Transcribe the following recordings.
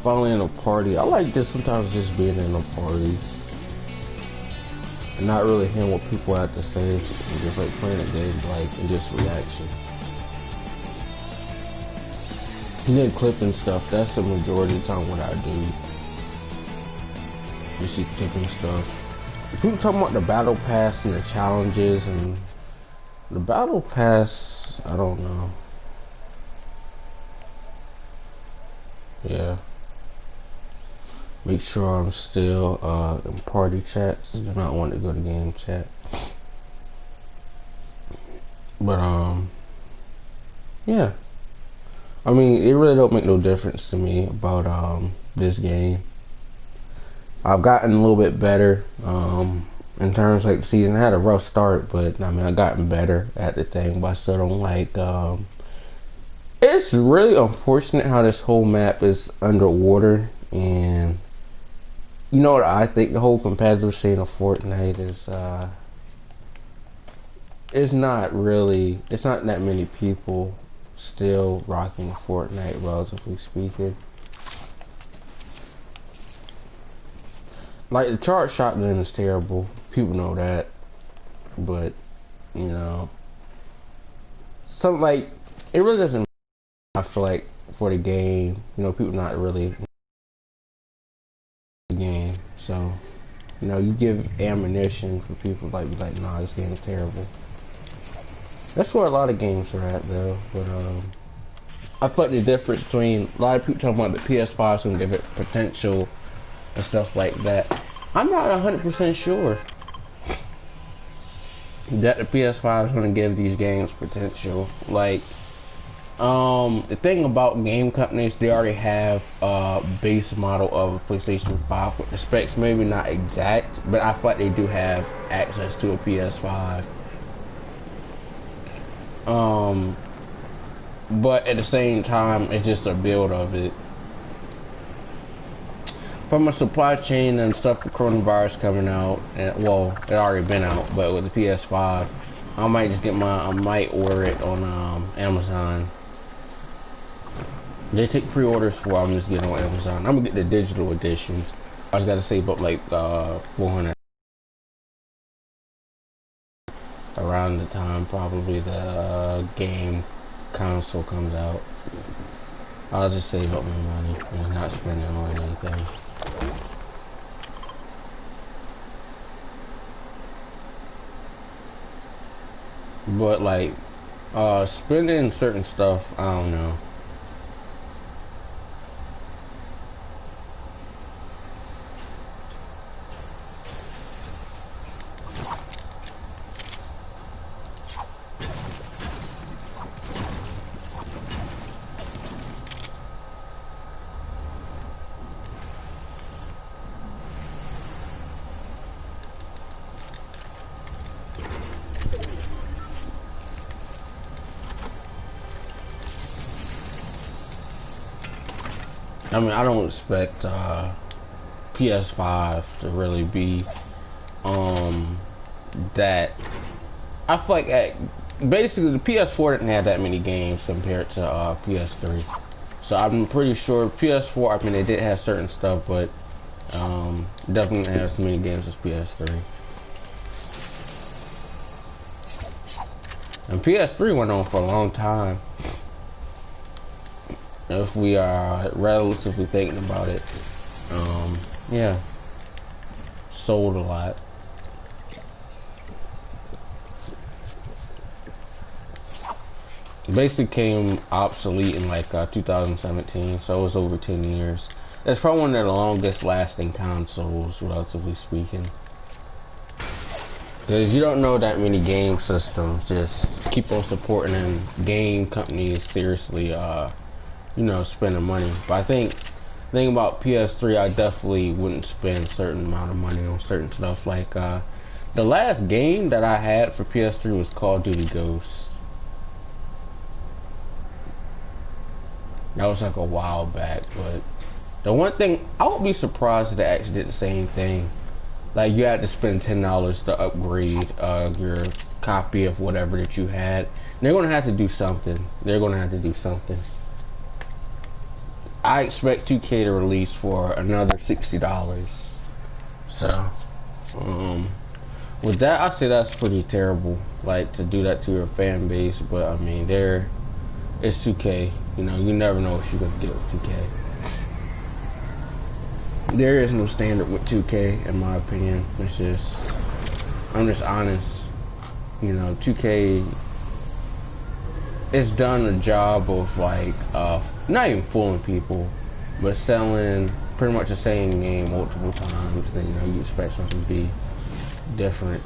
finally in a party. I like just sometimes just being in a party and not really hearing what people have to say and just like playing a game like and just reaction. And then clipping stuff, that's the majority of the time what I do. Just keep clipping stuff. People talking about the battle pass and the challenges and the battle pass, I don't know. Yeah. Make sure I'm still in party chats. Do not want to go to game chat. But yeah. I mean, it really don't make no difference to me about this game. I've gotten a little bit better in terms of like the season. I had a rough start, but I mean I've gotten better at the thing. But I still don't like. It's really unfortunate how this whole map is underwater, and you know what I think the whole competitive scene of Fortnite is not really. It's not that many people still rocking Fortnite, relatively speaking. Like the charge shotgun is terrible. People know that, but you know, something like it really doesn't. I feel like for the game, you know, people not really the game. So, you know, you give ammunition for people like be like, nah, this game is terrible. That's where a lot of games are at though. But I thought the difference between a lot of people talking about the PS5 and give it potential and stuff like that. I'm not 100% sure that the PS5 is going to give these games potential. Like, the thing about game companies, they already have a base model of a PlayStation 5 with the specs, maybe not exact, but I thought they do have access to a PS5. But at the same time, it's just a build of it. From a supply chain and stuff, the coronavirus coming out, and well, it already been out, but with the PS5, I might just get I might order it on Amazon. They take pre-orders for. I'm just getting on Amazon. I'm gonna get the digital edition. I just gotta save up like 400 around the time probably the game console comes out. I'll just save up my money and not spend it on anything. But like spending certain stuff, I don't know. I mean, I don't expect PS5 to really be that. I feel like basically the PS4 didn't have that many games compared to PS3. So I'm pretty sure PS4. I mean, they did have certain stuff, but definitely didn't have as many games as PS3. And PS3 went on for a long time. If we are relatively thinking about it, yeah, sold a lot. Basically came obsolete in like 2017, so it was over 10 years. That's probably one of the longest lasting consoles, relatively speaking. Because you don't know that many game systems just keep on supporting and game companies seriously you know, spending money. But I think the thing about PS3, I definitely wouldn't spend a certain amount of money on certain stuff. Like the last game that I had for PS3 was Call of Duty Ghosts. That was like a while back, but the one thing, I would be surprised if they actually did the same thing. Like you had to spend $10 to upgrade your copy of whatever that you had. And they're gonna have to do something. They're gonna have to do something. I expect 2K to release for another $60. So, um, with that, I say that's pretty terrible. Like to do that to your fan base, but I mean, it's 2K. You know, you never know what you're gonna get with 2K. There is no standard with 2K, in my opinion. I'm just honest. You know, 2K it's done a job of like not even fooling people, but selling pretty much the same game multiple times. Then you know you expect something to be different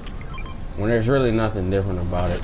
when there's really nothing different about it.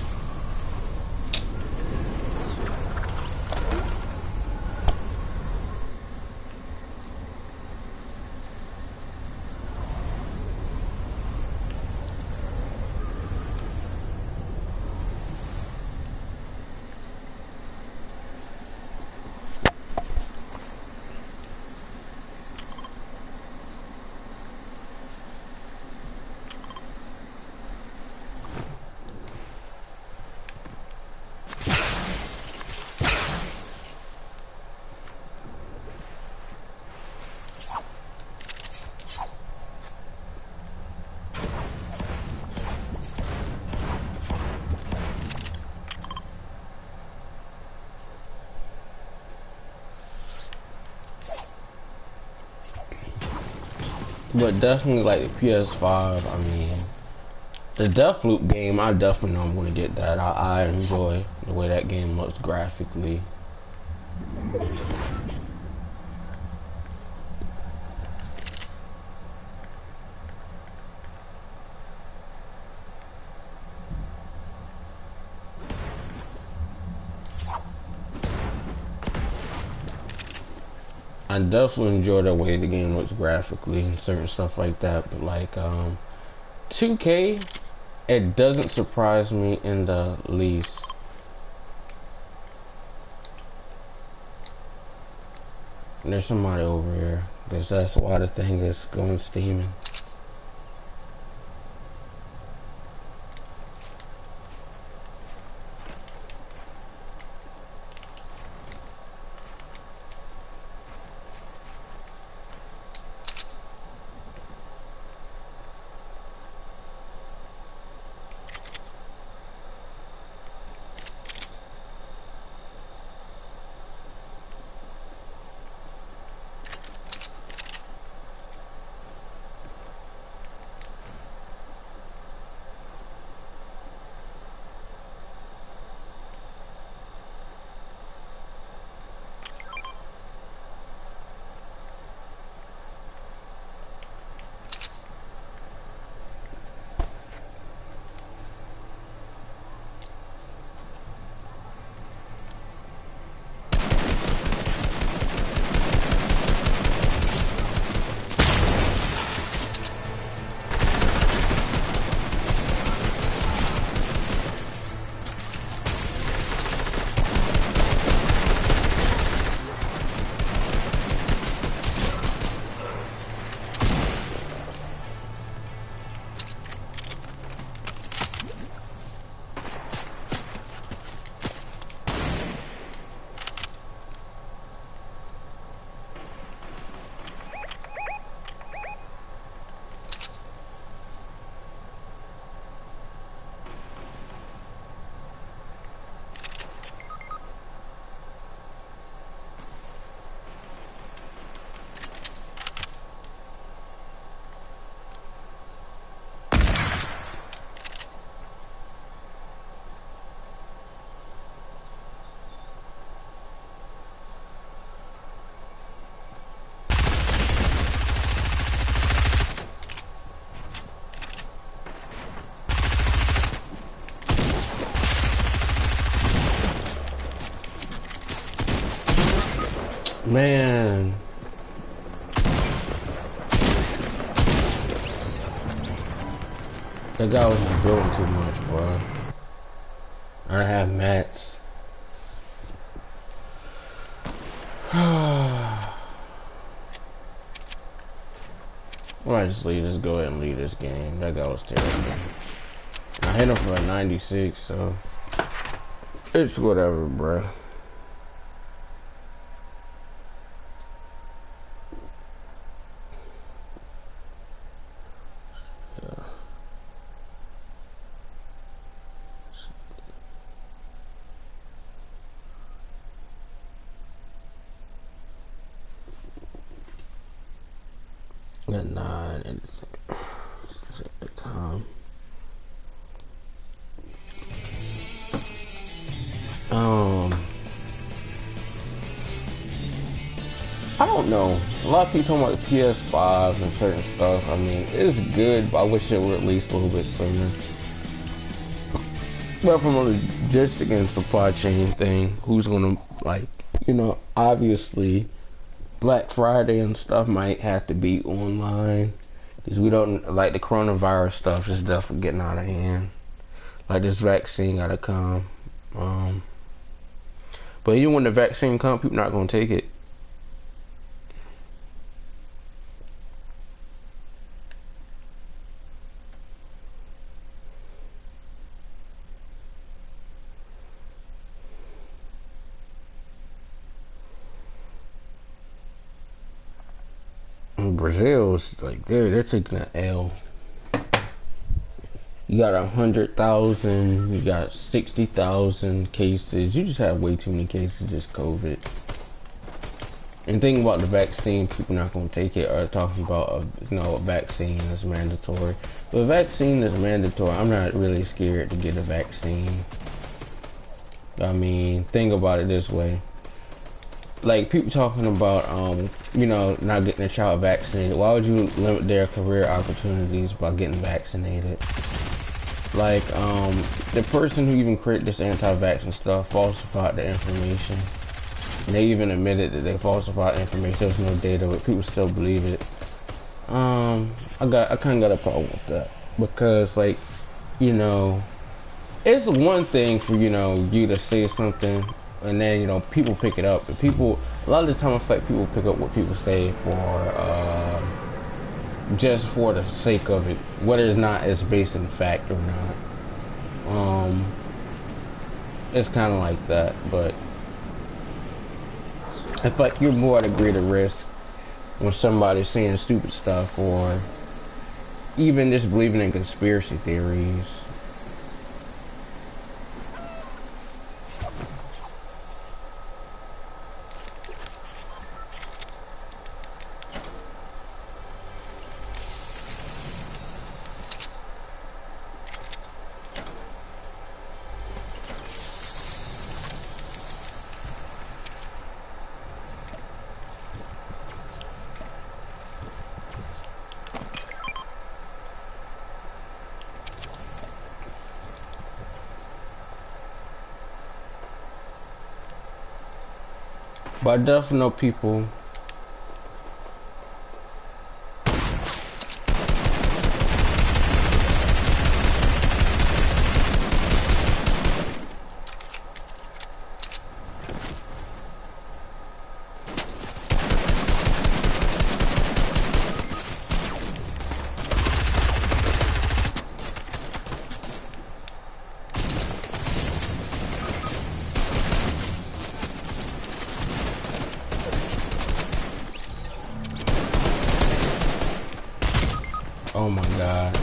But definitely like the PS5, I mean, the Deathloop game, I definitely know I'm going to get that. I enjoy the way that game looks graphically. I definitely enjoy the way the game looks graphically and certain stuff like that. But like 2K, it doesn't surprise me in the least. There's somebody over here, because that's why the thing is going steaming. Man. That guy was just building too much, bro. I don't have mats. I might just go ahead and leave this game. That guy was terrible. I hit him for a 96, so it's whatever, bro. at 9 and it's at the time. I don't know. A lot of people talking about the PS5 and certain stuff. I mean, it's good, but I wish it were at least a little bit sooner. But from a logistic and supply chain thing, who's gonna, like, obviously Black Friday and stuff might have to be online because we don't, like, the coronavirus stuff is definitely getting out of hand. Like, this vaccine gotta come. But even when the vaccine comes, people not gonna take it. Brazil's like they're taking an L. You got 100,000, you got 60,000 cases. You just have way too many cases, just COVID. And thinking about the vaccine, people not gonna take it or talking about a vaccine that's mandatory. But a vaccine that's mandatory, I'm not really scared to get a vaccine. I mean, think about it this way. Like, people talking about, not getting a child vaccinated. Why would you limit their career opportunities by getting vaccinated? Like, the person who even created this anti-vaccine stuff falsified the information. And they even admitted that they falsified information. There was no data, but people still believe it. I kind of got a problem with that. Because, like, it's one thing for, you to say something and then people pick it up, but a lot of the time I feel like people pick up what people say for just for the sake of it, whether or not it's based in fact or not. It's kind of like that, but I feel like you're more at a greater risk when somebody's saying stupid stuff or even just believing in conspiracy theories. But I definitely know people oh my god.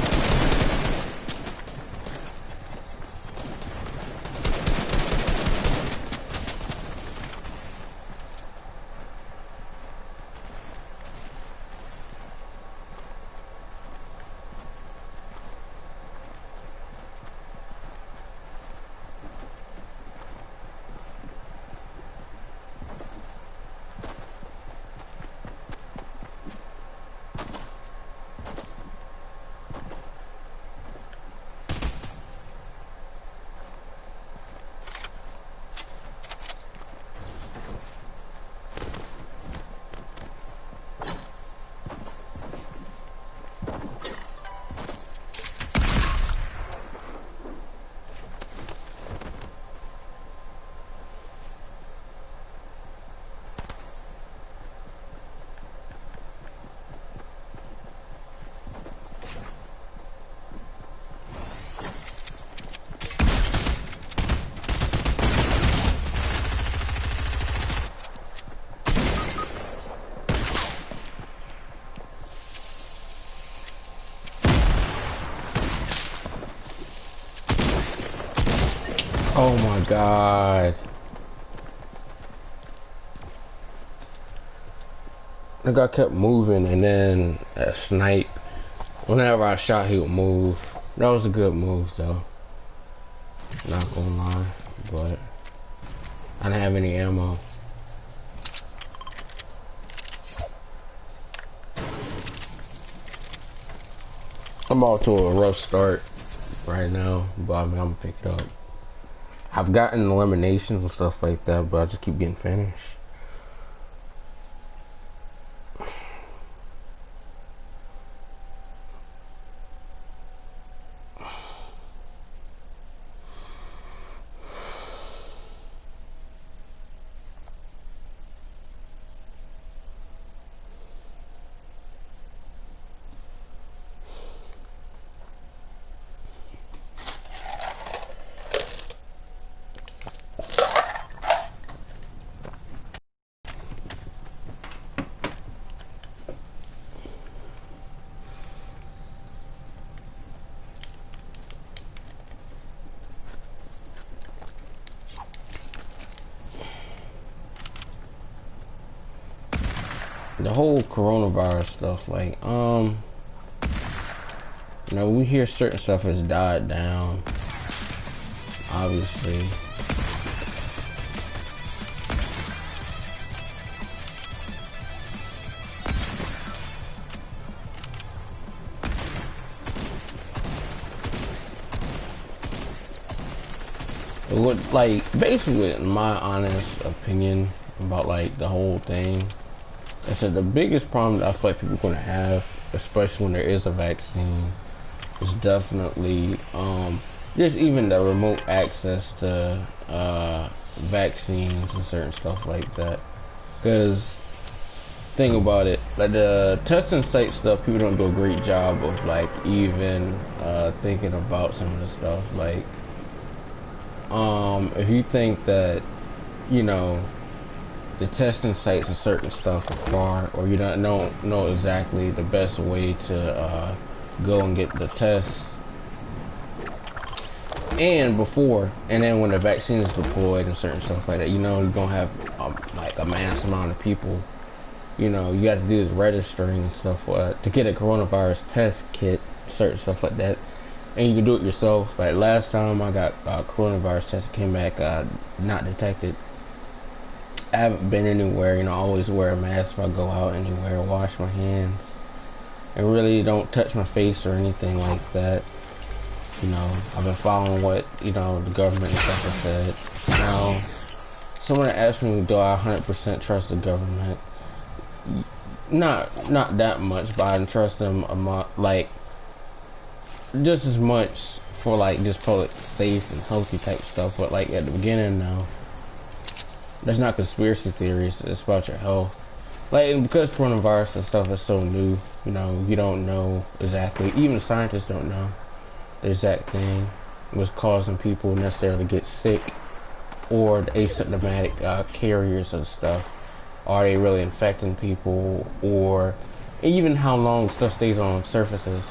Oh my god. The guy kept moving, and then a snipe. Whenever I shot, he would move. That was a good move, though. Not gonna lie, but I didn't have any ammo. I'm off to a rough start right now, but I mean, I'm gonna pick it up. I've gotten eliminations and stuff like that, but I just keep getting finished. The whole coronavirus stuff, like, you know, we hear certain stuff has died down, obviously. What, like, basically, in my honest opinion about, like, the whole thing, I said the biggest problem that I feel like people are going to have, especially when there is a vaccine, is definitely just even the remote access to vaccines and certain stuff like that. Because think about it, like the testing site stuff, people don't do a great job of like even thinking about some of the stuff. Like if you think that, you know, the testing sites and certain stuff are far, or you don't know exactly the best way to go and get the tests, and then when the vaccine is deployed and certain stuff like that, you know, you're gonna have like a mass amount of people. You know, you got to do this registering and stuff to get a coronavirus test kit, certain stuff like that, and you can do it yourself. Like last time I got coronavirus test, came back not detected. I haven't been anywhere, you know, I always wear a mask if I go out anywhere, wash my hands, and really don't touch my face or anything like that. You know, I've been following what, you know, the government and stuff has said. Now, someone asked me, do I 100% trust the government? Not that much, but I trust them like just as much for like just public safe and healthy type stuff. But like at the beginning now, that's not conspiracy theories, it's about your health. Like, because coronavirus and stuff is so new, you know, you don't know exactly, even scientists don't know the exact thing was causing people necessarily get sick, or the asymptomatic carriers of stuff. Are they really infecting people, or even how long stuff stays on surfaces?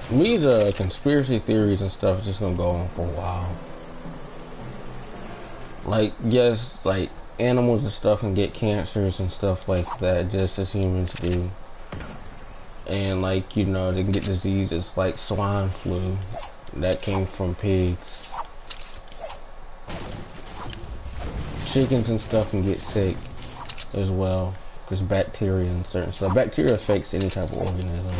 Me, the conspiracy theories and stuff is just gonna go on for a while. Like, yes, like, animals and stuff can get cancers and stuff like that, just as humans do. And like, you know, they can get diseases like swine flu that came from pigs. Chickens and stuff can get sick as well, because bacteria and certain stuff. Bacteria affects any type of organism.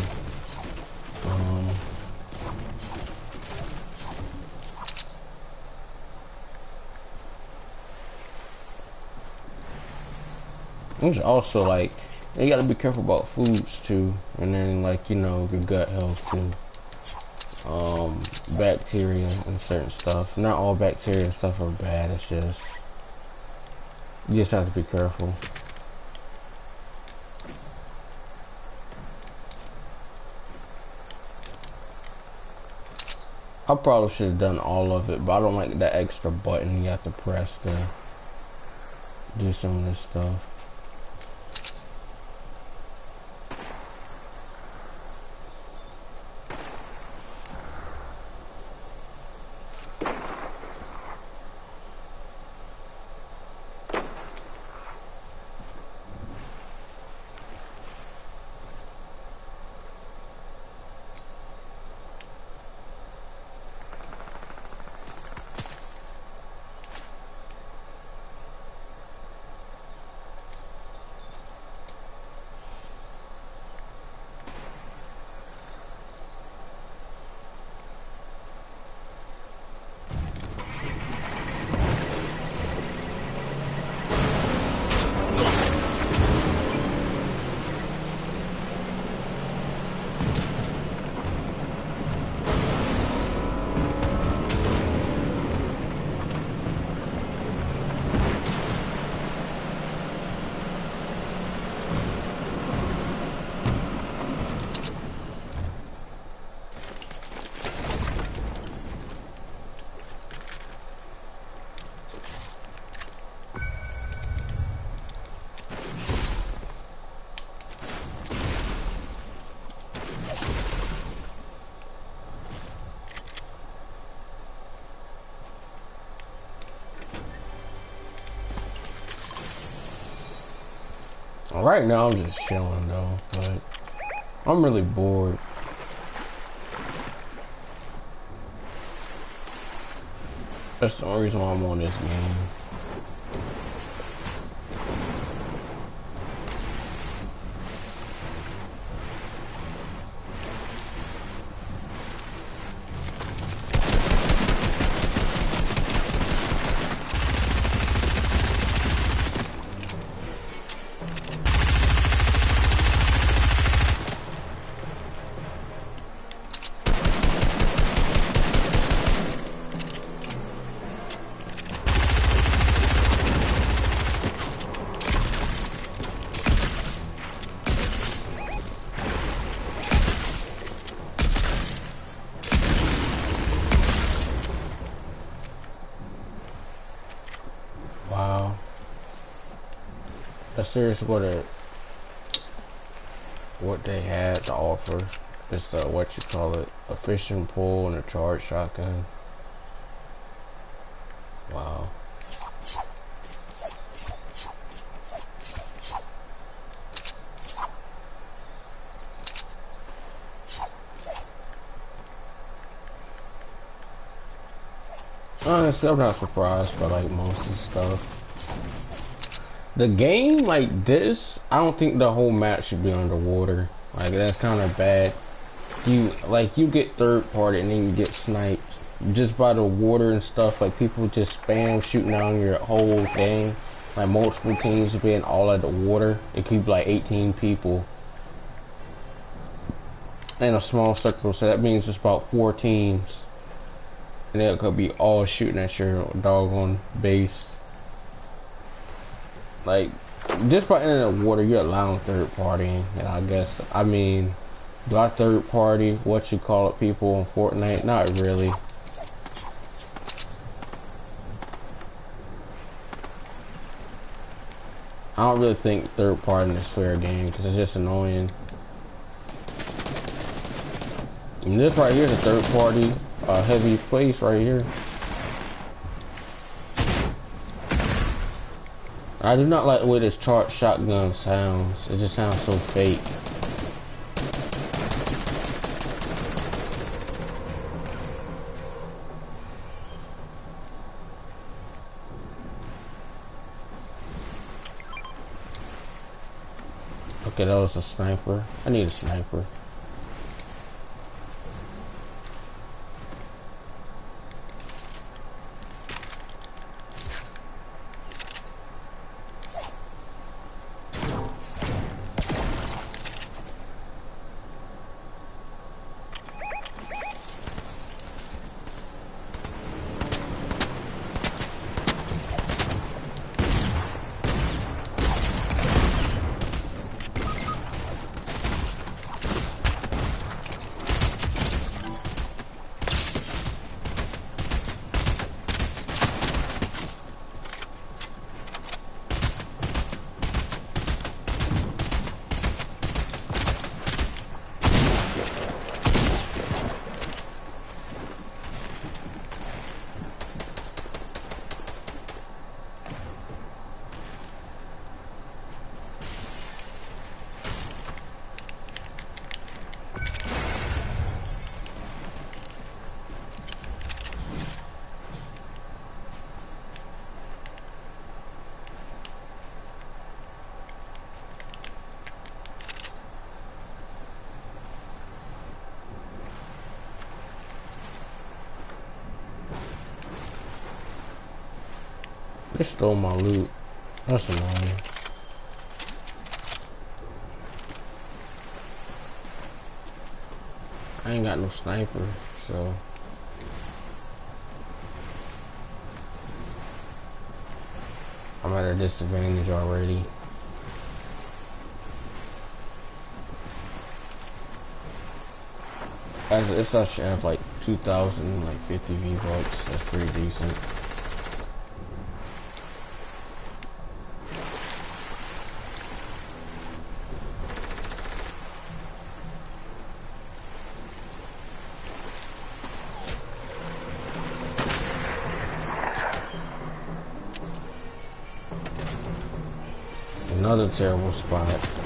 There's also like, you gotta be careful about foods too, and then like, you know, your gut health too. Bacteria and certain stuff. Not all bacteria and stuff are bad, it's just, you just have to be careful. I probably should have done all of it, but I don't like that extra button you have to press to do some of this stuff. Right now I'm just chilling though, but I'm really bored. That's the only reason why I'm on this game. Wow. That's seriously what they had to offer. It's what you call it, a fishing pole and a charged shotgun. Wow. Honestly, I'm not surprised by like most of the stuff. The game like this, I don't think the whole map should be underwater. Like that's kind of bad. You get third party and then you get sniped just by the water and stuff. Like people just spam shooting down your whole thing. Like multiple teams being all at the water. It could be like 18 people in a small circle. So that means it's about 4 teams. And they could be all shooting at your doggone base. Like, just by entering the water, you're allowing third party. And I guess, I mean, do I third party, what you call it, people on Fortnite? Not really. I don't really think third party is fair game, because it's just annoying. And this right here is a third party heavy place right here. I do not like the way this charged shotgun sounds. It just sounds so fake. Okay, that was a sniper. I need a sniper. They stole my loot. That's annoying. I ain't got no sniper, so I'm at a disadvantage already. As it's I should have like 2,050 V-Bucks. That's pretty decent. Another terrible spot.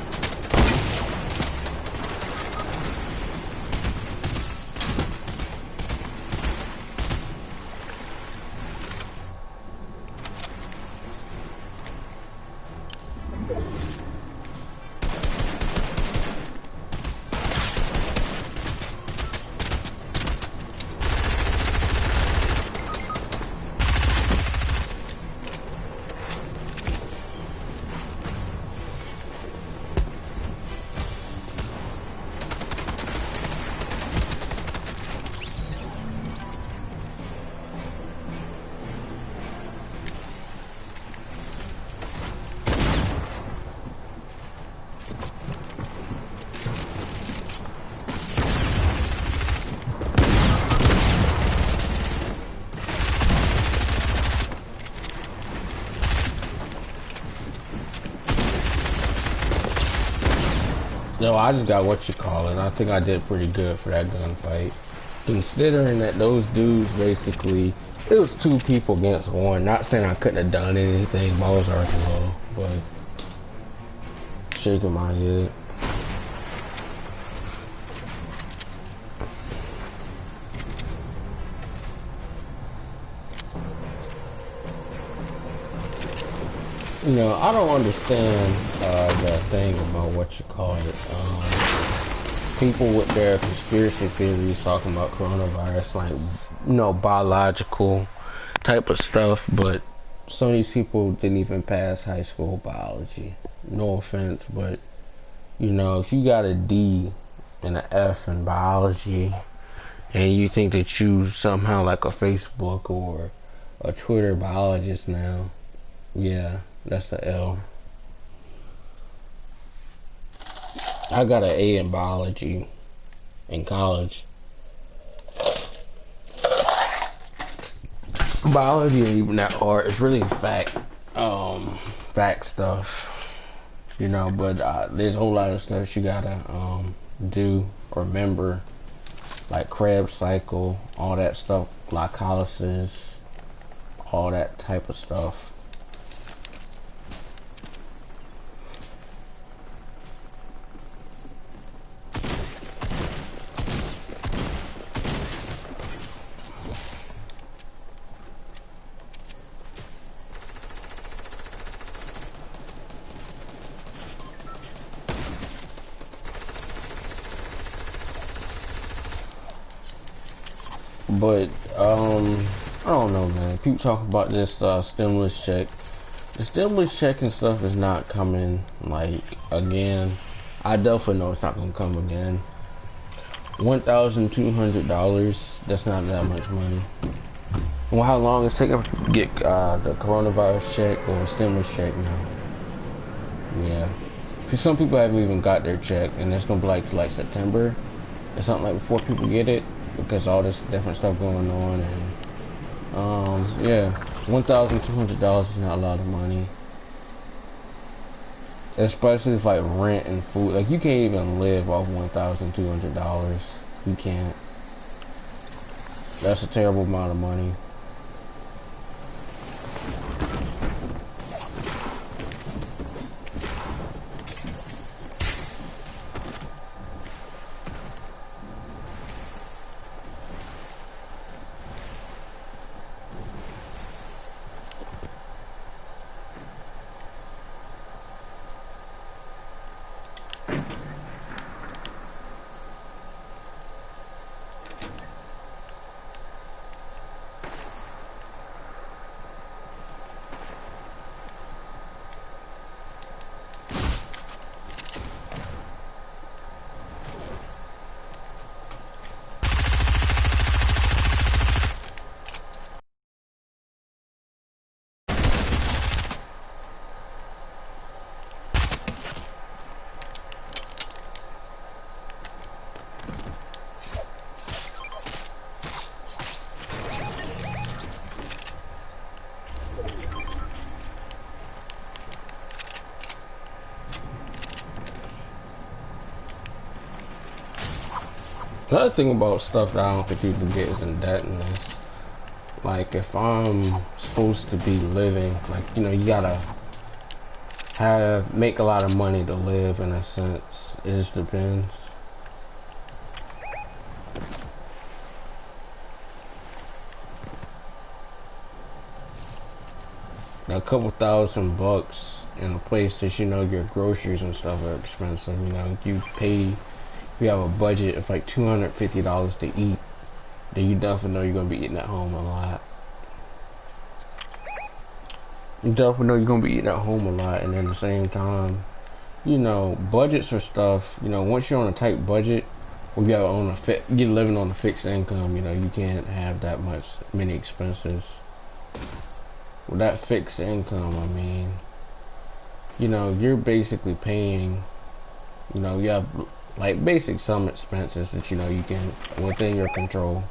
Yo, I just got what you call it. I think I did pretty good for that gunfight. Considering that those dudes basically, it was two people against one. Not saying I couldn't have done anything, but I was already low. But shaking my head. You know, I don't understand the thing about what you call it. People with their conspiracy theories talking about coronavirus, like, you know, biological type of stuff, but some of these people didn't even pass high school biology. No offense, but, you know, if you got a D and an F in biology, and you think that you somehow like a Facebook or a Twitter biologist now, yeah, that's a L. I got an A in biology in college. Biology ain't even that hard. It's really fact stuff, you know. But there's a whole lot of stuff you gotta do or remember, like Krebs cycle, all that stuff, glycolysis, all that type of stuff. But I don't know, man. People talk about this stimulus check. The stimulus check and stuff is not coming like again. I definitely know it's not gonna come again. $1,200. That's not that much money. Well, how long it's taking to get the coronavirus check or stimulus check now? Yeah, because some people haven't even got their check, and it's gonna be like September or something like before people get it because all this different stuff going on. And yeah, $1,200 is not a lot of money, especially if like rent and food. Like you can't even live off $1,200. You can't. That's a terrible amount of money. The other thing about stuff that I don't think people get is indebtedness. Like if I'm supposed to be living, like you gotta make a lot of money to live in a sense. It just depends. Now, a couple $1,000 in a place that your groceries and stuff are expensive. You have a budget of like $250 to eat, then you definitely know you're gonna be eating at home a lot. You definitely know you're gonna be eating at home a lot, and at the same time, budgets for stuff. Once you're on a tight budget, or you're living on a fixed income, you can't have that many expenses. With that fixed income, I mean, you're basically paying. You have like basic some expenses that you can within your control.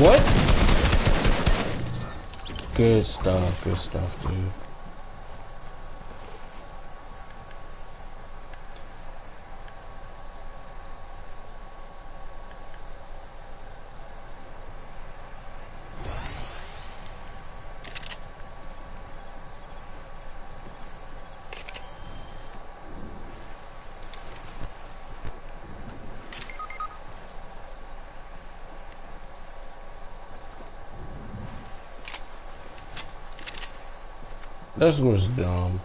What? Good stuff, dude. This was dumb.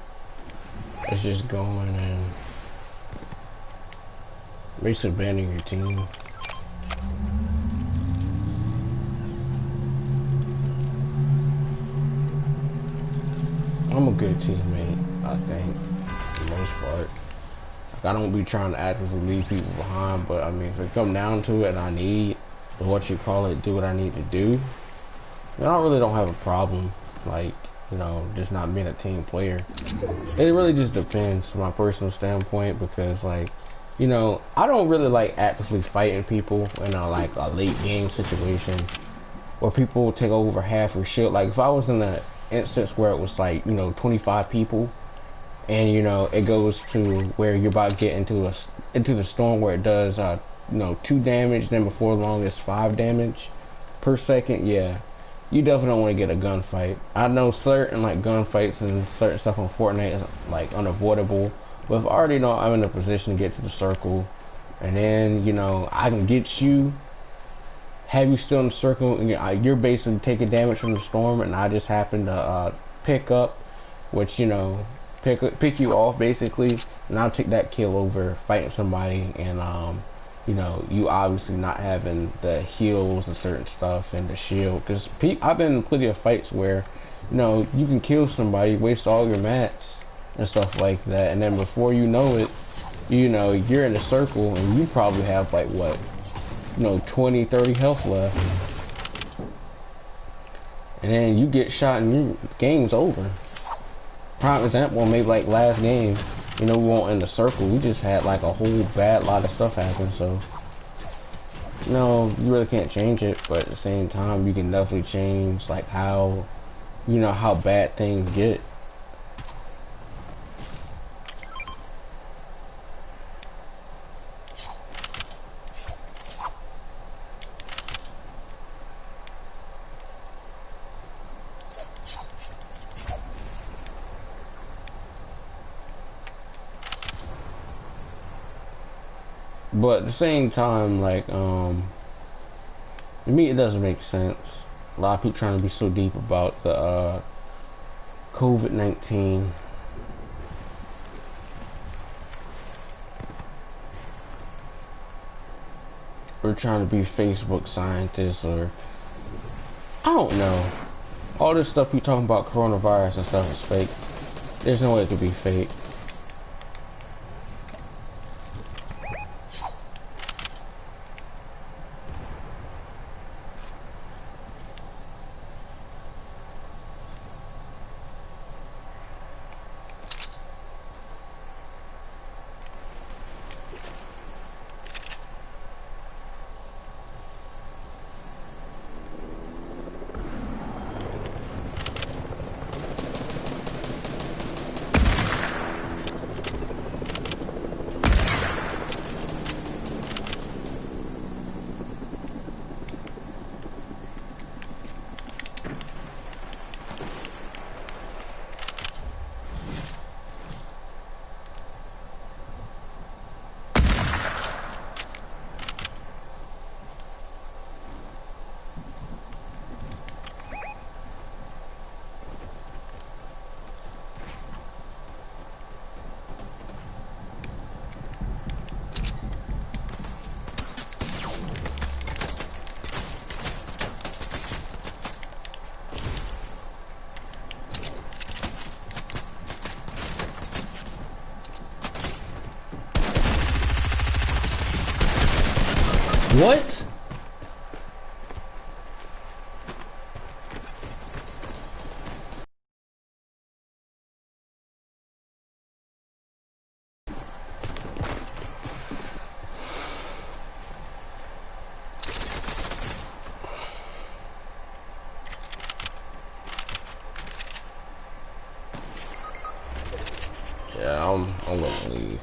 It's just going and basically abandoning your team. I'm a good teammate, I think, for the most part. Like, I don't be trying to actively leave people behind, but I mean, if it come down to it and I need, what you call it, do what I need to do, then I really don't have a problem, like, you know, just not being a team player. It really just depends from my personal standpoint, because, like, you know, I don't really like actively fighting people in a, like, a late game situation where people take over half your shield. Like, if I was in an instance where it was, like, you know, 25 people, and, you know, it goes to where you're about to get into the storm where it does, you know, 2 damage, then before long it's 5 damage per second, yeah. You definitely don't want to get a gunfight. I know certain, like, gunfights and certain stuff on Fortnite is, like, unavoidable, but if I already know I'm in a position to get to the circle, and then, you know, I can get you, have you still in the circle, and you're basically taking damage from the storm, and I just happen to pick up, which, you know, pick you off basically, and I'll take that kill over fighting somebody, and you know, you obviously not having the heals and certain stuff and the shield, because I've been in plenty of fights where, you know, you can kill somebody, waste all your mats and stuff like that, and then before you know it, you know, you're in a circle and you probably have, like, what, you know, 20-30 health left, and then you get shot and your game's over. Prime example, maybe like last game, you know, we weren't in the circle, we just had like a whole bad lot of stuff happen, so, you know, you really can't change it, but at the same time, you can definitely change, like, how, you know, how bad things get. But at the same time, like, to me, it doesn't make sense. A lot of people trying to be so deep about the COVID-19. Or trying to be Facebook scientists, or I don't know. All this stuff you talking about coronavirus and stuff is fake. There's no way it could be fake. What? Yeah, I'm gonna leave.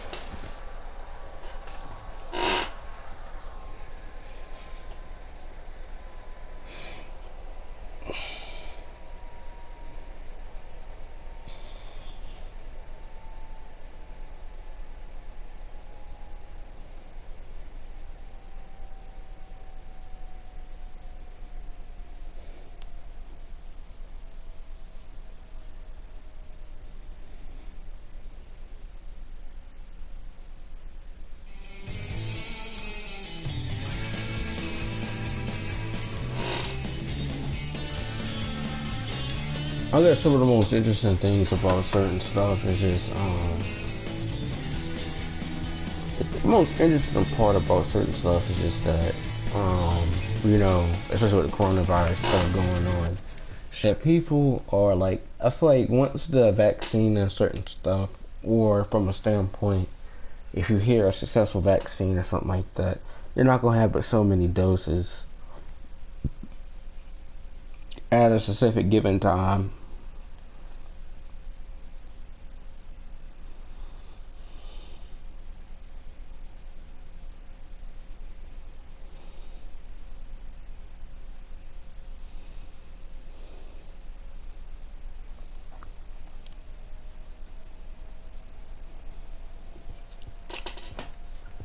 I guess some of the most interesting things about certain stuff is just, the most interesting part about certain stuff is just that, you know, especially with the coronavirus stuff going on, shit, people are like, I feel like once the vaccine and certain stuff, or from a standpoint, if you hear a successful vaccine or something like that, you're not gonna have but so many doses at a specific given time.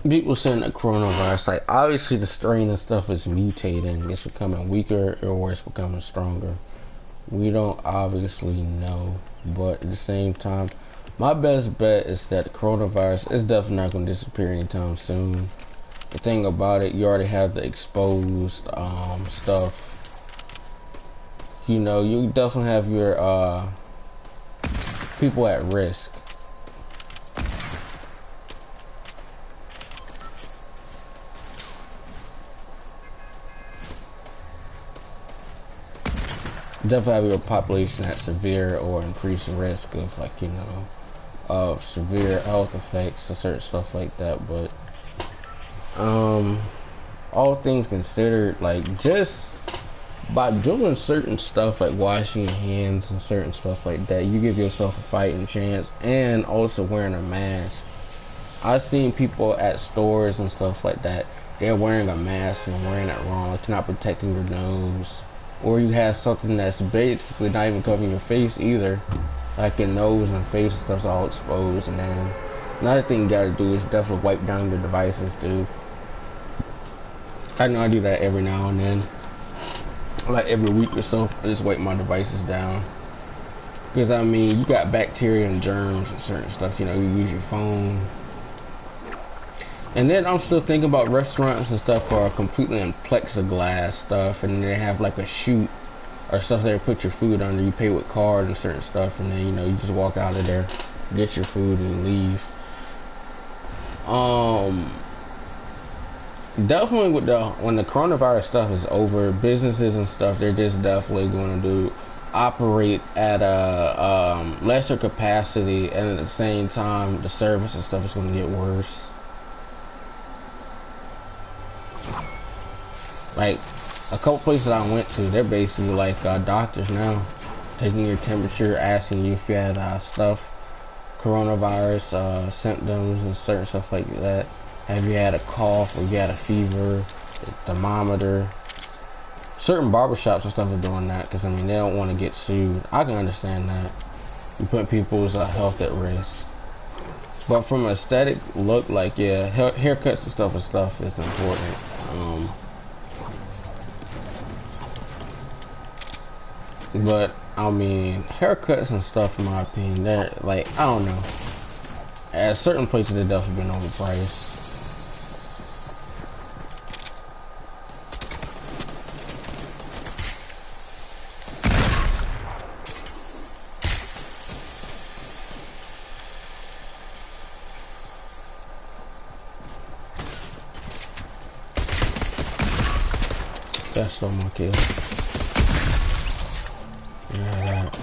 People saying the coronavirus, like obviously the strain and stuff is mutating. It's becoming weaker or it's becoming stronger. We don't obviously know, but at the same time, my best bet is that the coronavirus is definitely not going to disappear anytime soon. The thing about it, you already have the exposed stuff. You know, you definitely have your people at risk. Definitely have your population at severe or increased risk of, like, you know, of severe health effects and certain stuff like that. But all things considered, like, just by doing certain stuff like washing your hands and certain stuff like that, you give yourself a fighting chance. And also wearing a mask. I've seen people at stores and stuff like that, they're wearing a mask and wearing it wrong. It's not protecting your nose. Or you have something that's basically not even covering your face either. Like your nose and face and stuff's all exposed. And then another thing you gotta do is definitely wipe down your devices too. I know I do that every now and then. Like every week or so, I just wipe my devices down. Because I mean, you got bacteria and germs and certain stuff, you know, you use your phone. And then I'm still thinking about restaurants and stuff are completely in plexiglass stuff, and they have like a chute or stuff there to put your food under. You pay with card and certain stuff, and then, you know, you just walk out of there, get your food and leave. Definitely with when the coronavirus stuff is over, businesses and stuff, they're just definitely going to operate at a lesser capacity, and at the same time the service and stuff is going to get worse. Like a couple places I went to, they're basically like doctors now, taking your temperature, asking you if you had coronavirus symptoms and certain stuff like that. Have you had a cough or you had a fever, a thermometer. Certain barbershops and stuff are doing that because, I mean, they don't want to get sued. I can understand that. You put people's health at risk. But from an aesthetic look, like, yeah, haircuts and stuff is important. But I mean, haircuts and stuff, in my opinion, they're like, I don't know. At certain places, they've definitely been overpriced. That's so my kill. Yeah, that.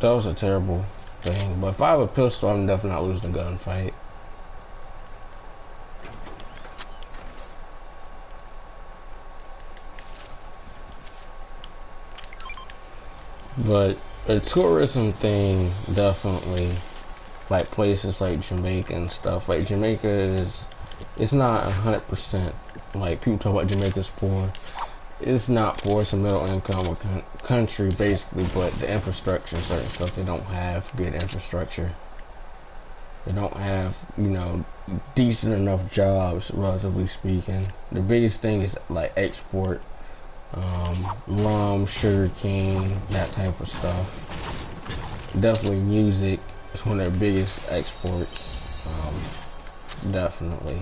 That was a terrible thing. But if I have a pistol, I'm definitely not losing a gunfight. But the tourism thing, definitely, like places like Jamaica and stuff. Like Jamaica it's not 100%. Like people talk about Jamaica's poor. It's not poor. It's a middle income country basically, but the infrastructure and certain stuff, they don't have good infrastructure. They don't have, you know, decent enough jobs, relatively speaking. The biggest thing is like export, rum, sugar cane, that type of stuff. Definitely music is one of their biggest exports. Definitely.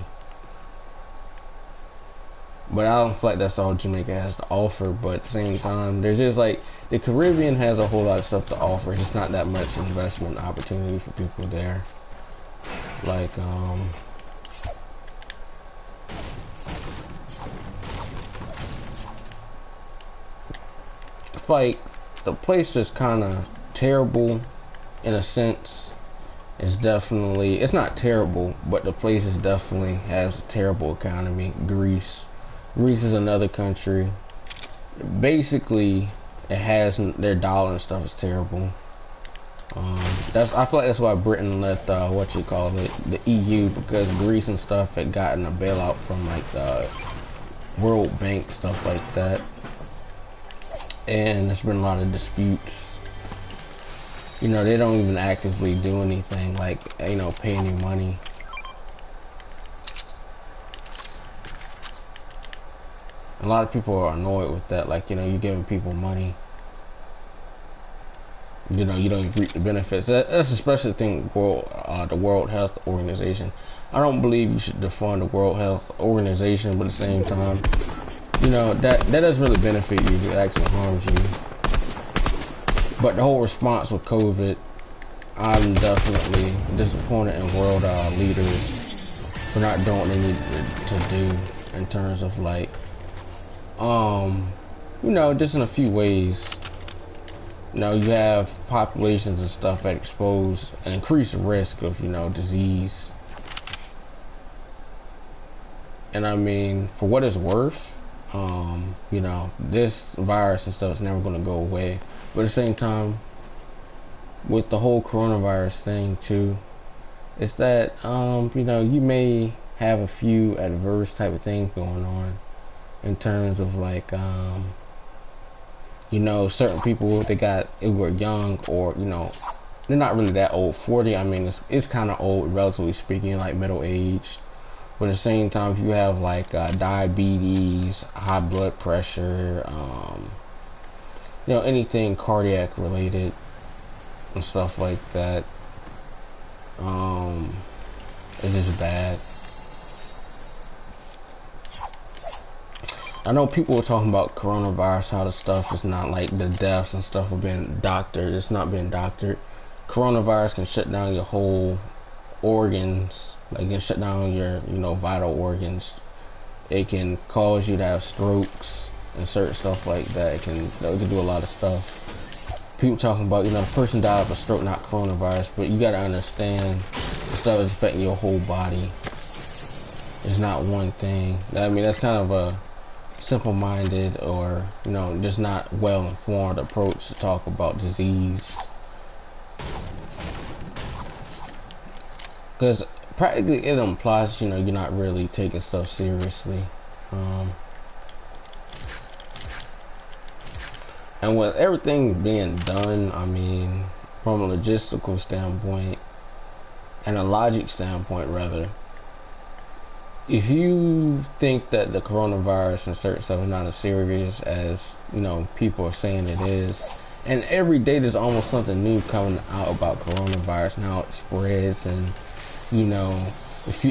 But I don't feel like that's all Jamaica has to offer. But at the same time, there's just like the Caribbean has a whole lot of stuff to offer. It's just not that much investment opportunity for people there. Like it's like the place is kind of terrible in a sense. It's not terrible, but the place is definitely has a terrible economy. Greece is another country. Basically, it has their dollar and stuff is terrible. I feel like that's why Britain left the EU, because Greece and stuff had gotten a bailout from like the World Bank, stuff like that, and there's been a lot of disputes. You know, they don't even actively do anything like, you know, pay any money. A lot of people are annoyed with that. Like, you know, you're giving people money, you know, you don't even reap the benefits. That's especially the thing with the World Health Organization. I don't believe you should defund the World Health Organization, but at the same time, you know, that doesn't really benefit you. It actually harms you. But the whole response with COVID, I'm definitely disappointed in world leaders for not doing what they need to do in terms of like, you know, just in a few ways. You know, you have populations and stuff that expose an increased risk of, you know, disease. And I mean, for what it's worth, you know, this virus and stuff is never going to go away. But at the same time, with the whole coronavirus thing too, it's that, you know, you may have a few adverse type of things going on in terms of like, you know, certain people, they were young, or, you know, they're not really that old. 40, I mean, it's kind of old, relatively speaking, like middle aged. But at the same time, if you have like diabetes, high blood pressure, you know, anything cardiac related and stuff like that, it's just bad. I know people were talking about coronavirus, how the stuff is not like the deaths and stuff are being doctored. It's not being doctored. Coronavirus can shut down your whole organs. Like, it can shut down your, you know, vital organs. It can cause you to have strokes and certain stuff like that. It can do a lot of stuff. People talking about, you know, a person died of a stroke, not coronavirus, but you gotta understand the stuff is affecting your whole body. It's not one thing. I mean, that's kind of a simple-minded, or, you know, just not well-informed approach to talk about disease, because practically it implies, you know, you're not really taking stuff seriously. And with everything being done, I mean, from a logistical standpoint and a logic standpoint rather, if you think that the coronavirus and certain stuff is not as serious as, you know, people are saying it is, and every day there's almost something new coming out about coronavirus and how it spreads, and, you know,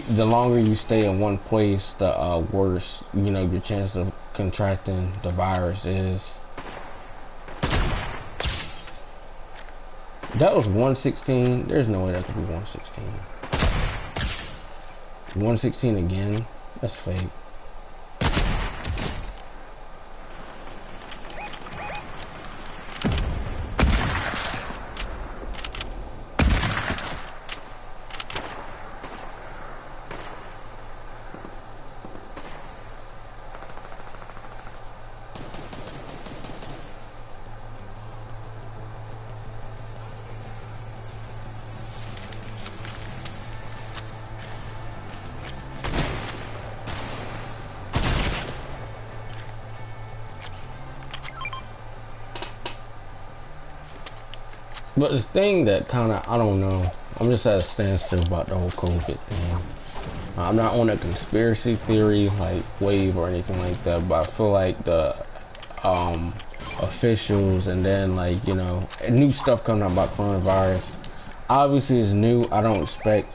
the longer you stay in one place, the worse, you know, your chance of contracting the virus is. That was 116. There's no way that could be 116. 116 again? That's fake. But the thing that kind of, I don't know, I'm just at a standstill about the whole COVID thing. I'm not on a conspiracy theory like wave or anything like that, but I feel like the um, officials and then like new stuff coming out about coronavirus. Obviously, it's new. I don't expect.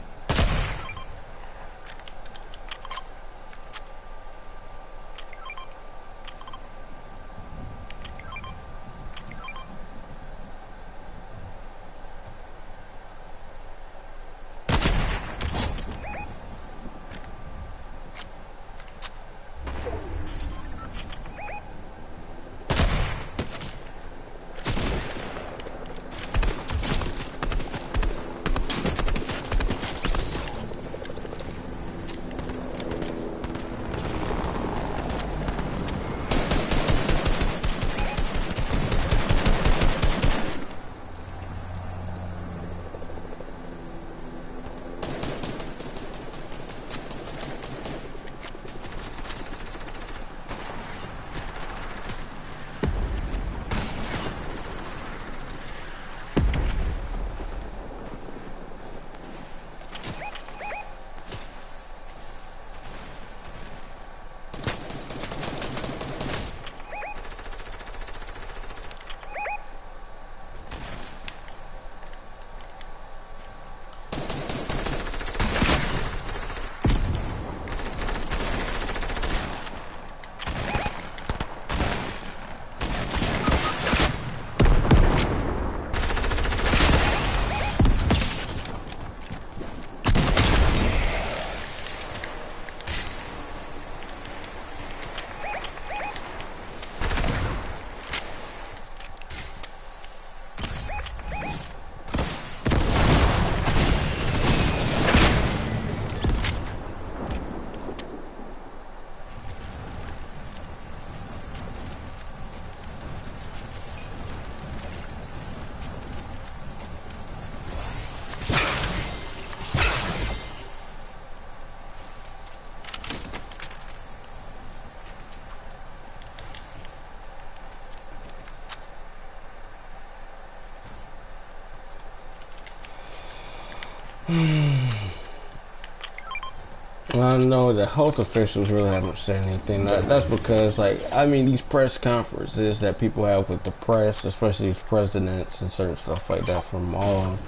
I know the health officials really haven't said anything. That's because, like, I mean, these press conferences that people have with the press, especially these presidents and certain stuff like that from all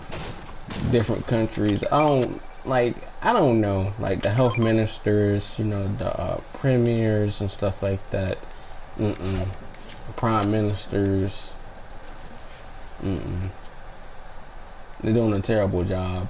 different countries. I don't know, like the health ministers, the premiers and stuff like that. Prime ministers. They're doing a terrible job.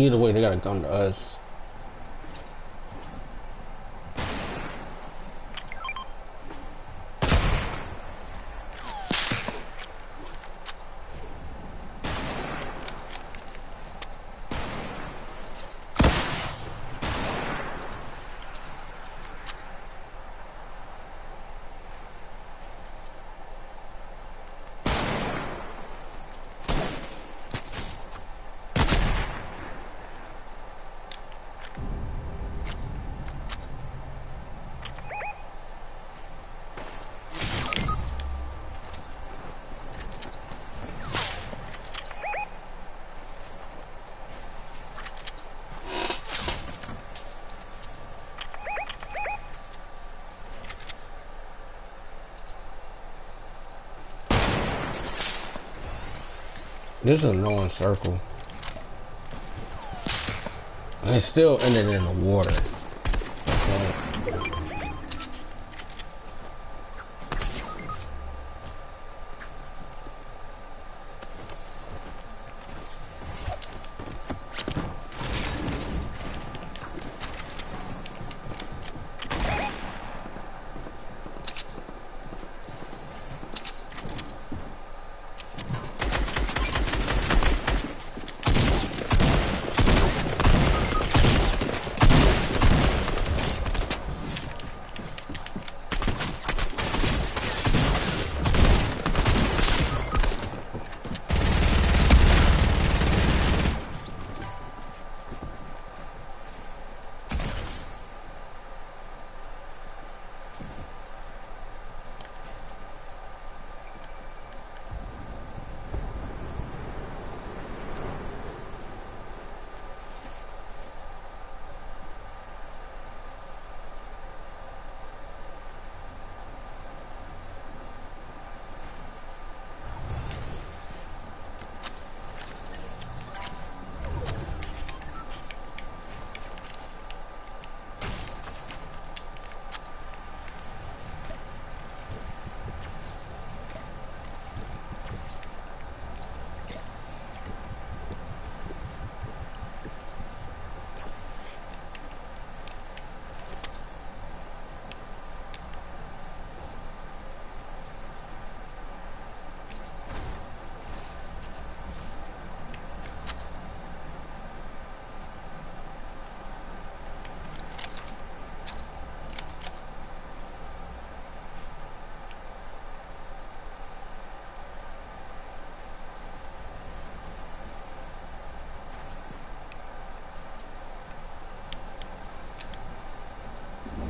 Either way, they gotta come to us. This is a knowing circle. And it still ended in the water.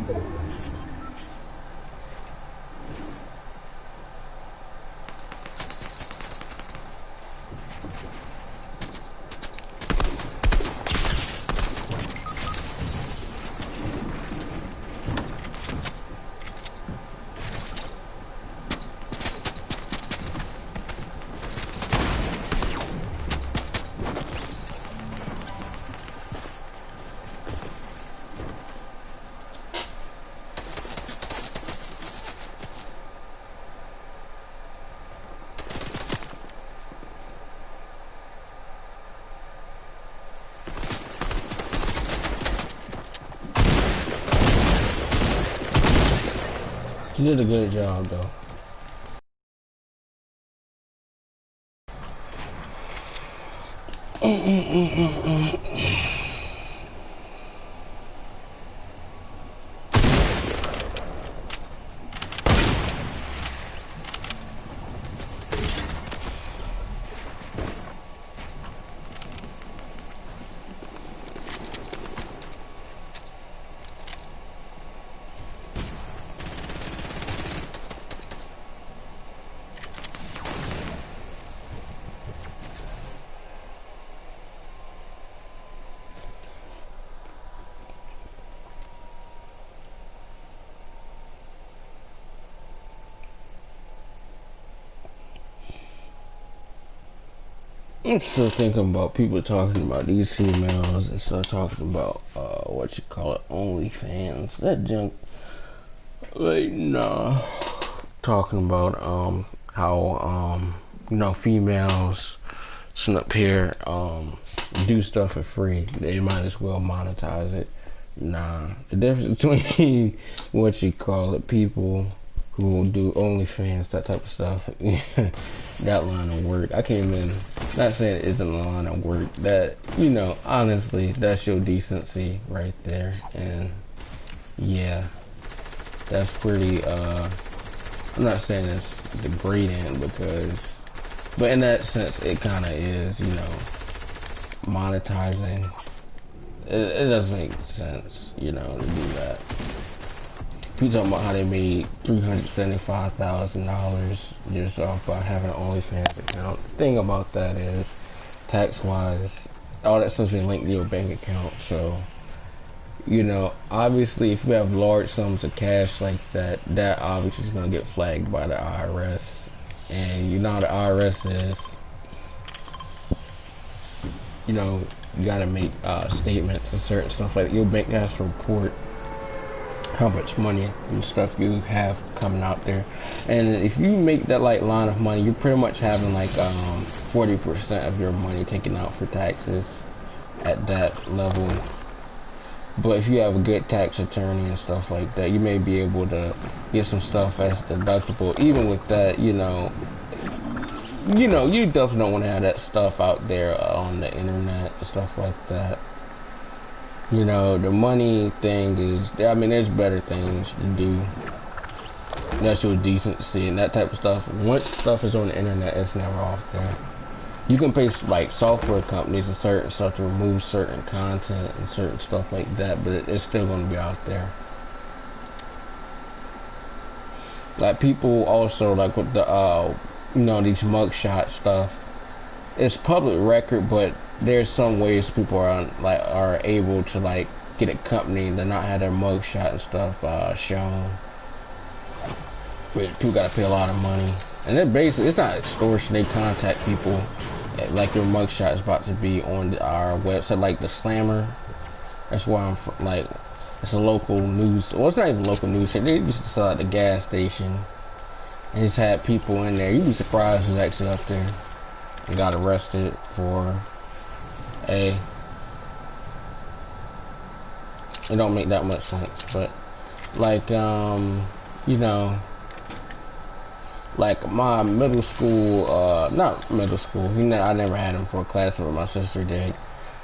Okay. You did a good job, though. I'm still thinking about people talking about these females and start talking about what you call it, OnlyFans. That junk, like, nah. Talking about how females up here, do stuff for free. They might as well monetize it. Nah, the difference between what you call it, people who will do OnlyFans, that type of stuff, that line of work. I can't even, not saying it isn't a line of work. That, you know, honestly, that's your decency right there. And yeah, that's pretty, I'm not saying it's degrading because, but in that sense, it kind of is, you know, monetizing. It doesn't make sense, you know, to do that. People talking about how they made $375,000 just off by having an OnlyFans account. The thing about that is, tax-wise, all that stuff's been linked to your bank account. So, you know, obviously, if you have large sums of cash like that, that obviously is going to get flagged by the IRS. And you know how the IRS is. You know, you gotta make statements and certain stuff like that. Your bank has to report how much money and stuff you have coming out there. And if you make that like line of money, you're pretty much having like 40% of your money taken out for taxes at that level. But if you have a good tax attorney and stuff like that, you may be able to get some stuff as deductible. Even with that, you definitely don't want to have that stuff out there on the internet and stuff like that. You know, the money thing is, I mean, there's better things to do. That's your decency and that type of stuff. Once stuff is on the internet, it's never off there. You can pay like software companies and certain stuff to remove certain content and certain stuff like that, but it's still going to be out there. Like people also like with the you know, these mugshot stuff. It's public record, but there's some ways people are able to like get a company to not have their mugshot and stuff shown. But people gotta pay a lot of money, and then basically it's not extortion. They contact people like your mugshot is about to be on our website, like the Slammer. That's why I'm like, it's a local news. Well, it's not even local news. They used to sell at the gas station. And he's had people in there. You'd be surprised who's actually up there. And got arrested for it don't make that much sense, but like you know, like my middle school, not middle school, I never had him for a class, but my sister did.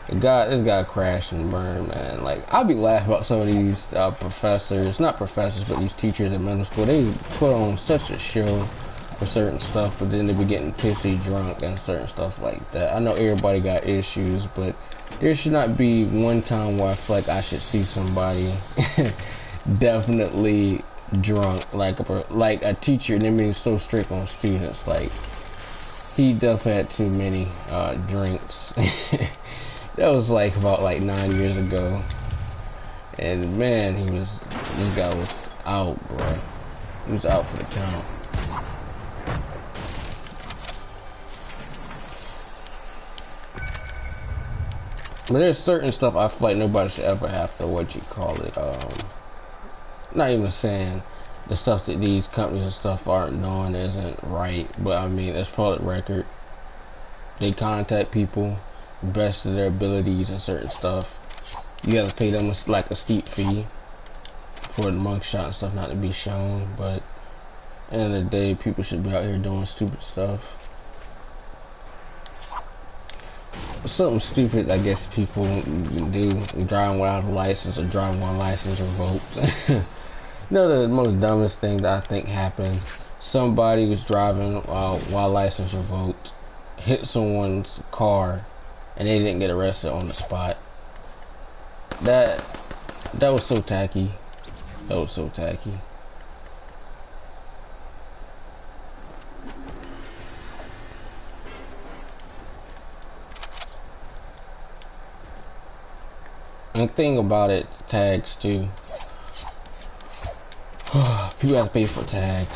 This guy crashed and burned, man. Like, I'll be laughing about some of these professors, not professors, but these teachers in middle school. They put on such a show for certain stuff, but then they be getting pissy drunk and certain stuff like that. I know everybody got issues, but there should not be one time where I feel like I should see somebody definitely drunk, like a teacher, and they being so strict on students. Like, he definitely had too many drinks. That was like about like 9 years ago, and man, this guy was out, bro. He was out for the count. But there's certain stuff I feel like nobody should ever have to, not even saying the stuff that these companies and stuff aren't doing isn't right, but I mean, it's public record. They contact people best of their abilities and certain stuff. You gotta pay them like a steep fee for the mugshot and stuff not to be shown, but at the end of the day, people should be out here doing stupid stuff. Something stupid, I guess, people do, driving without a license or driving one license revoked. You know, the most dumbest thing that I think happened, somebody was driving while license revoked, hit someone's car, and they didn't get arrested on the spot. That was so tacky. That was so tacky. And the thing about it, tags too. People have to pay for tags.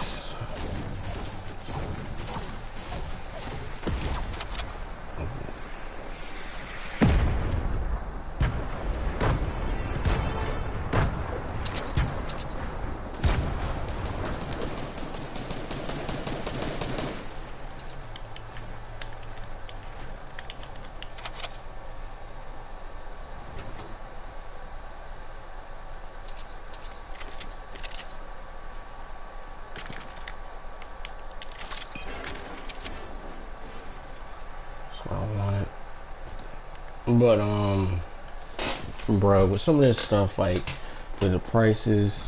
But bro, with some of this stuff, like with the prices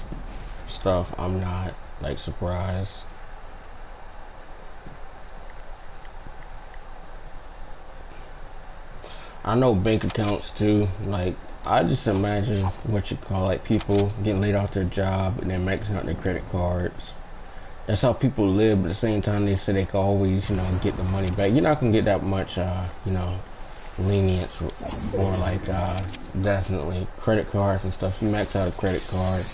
stuff, I'm not like surprised. I know bank accounts too. Like I just imagine what you call like people getting laid off their job and then maxing out their credit cards. That's how people live, but at the same time they say they can always, get the money back. You're not gonna get that much lenience or like definitely credit cards and stuff. You max out a credit card.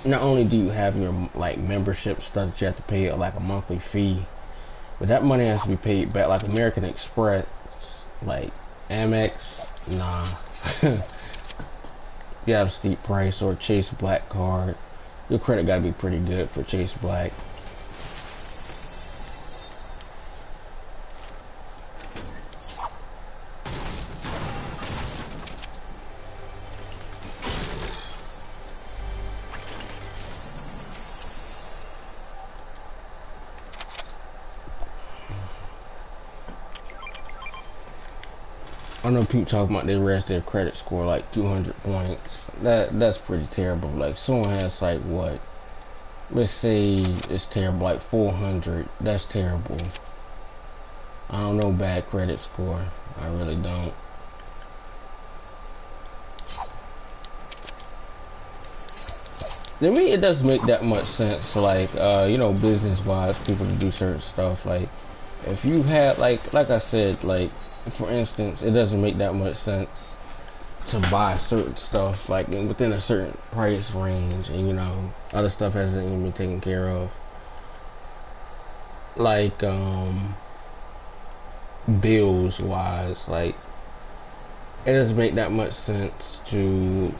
Not only do you have your like membership stuff that you have to pay like a monthly fee, but that money has to be paid back. Like American Express, like Amex, nah. You have a steep price or Chase Black card. Your credit gotta be pretty good for Chase Black. I know people talking about they raised their credit score like 200 points. That's pretty terrible. Like someone has like what? Let's say it's terrible, like 400. That's terrible. I don't know bad credit score. I really don't. To me, it doesn't make that much sense for like, business-wise, people to do certain stuff. Like, if you had like I said, like, for instance, it doesn't make that much sense to buy certain stuff like within a certain price range, and other stuff hasn't even been taken care of. Like, bills wise, like, it doesn't make that much sense to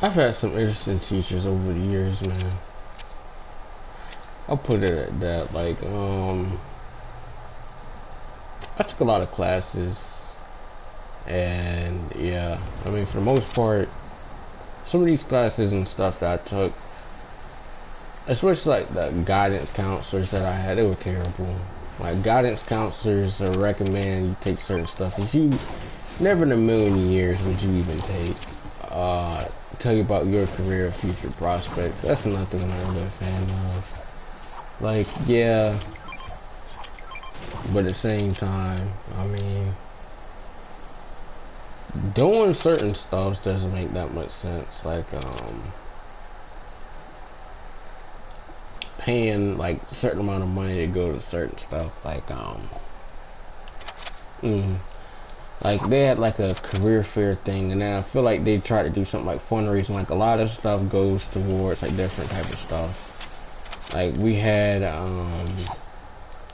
I've had some interesting teachers over the years, man. I'll put it at that. Like, I took a lot of classes, and yeah, I mean, for the most part, some of these classes and stuff that I took, especially like the guidance counselors that I had, they were terrible. Like, guidance counselors recommend you take certain stuff that you never in a million years would you even take. Tell you about your career, future prospects. That's nothing I'm really a fan of. Like, yeah, but at the same time, I mean, doing certain stuff doesn't make that much sense. Like, paying like a certain amount of money to go to certain stuff. Like, like they had like a career fair thing, and then I feel like they tried to do something like fundraising. Like a lot of stuff goes towards like different type of stuff. Like we had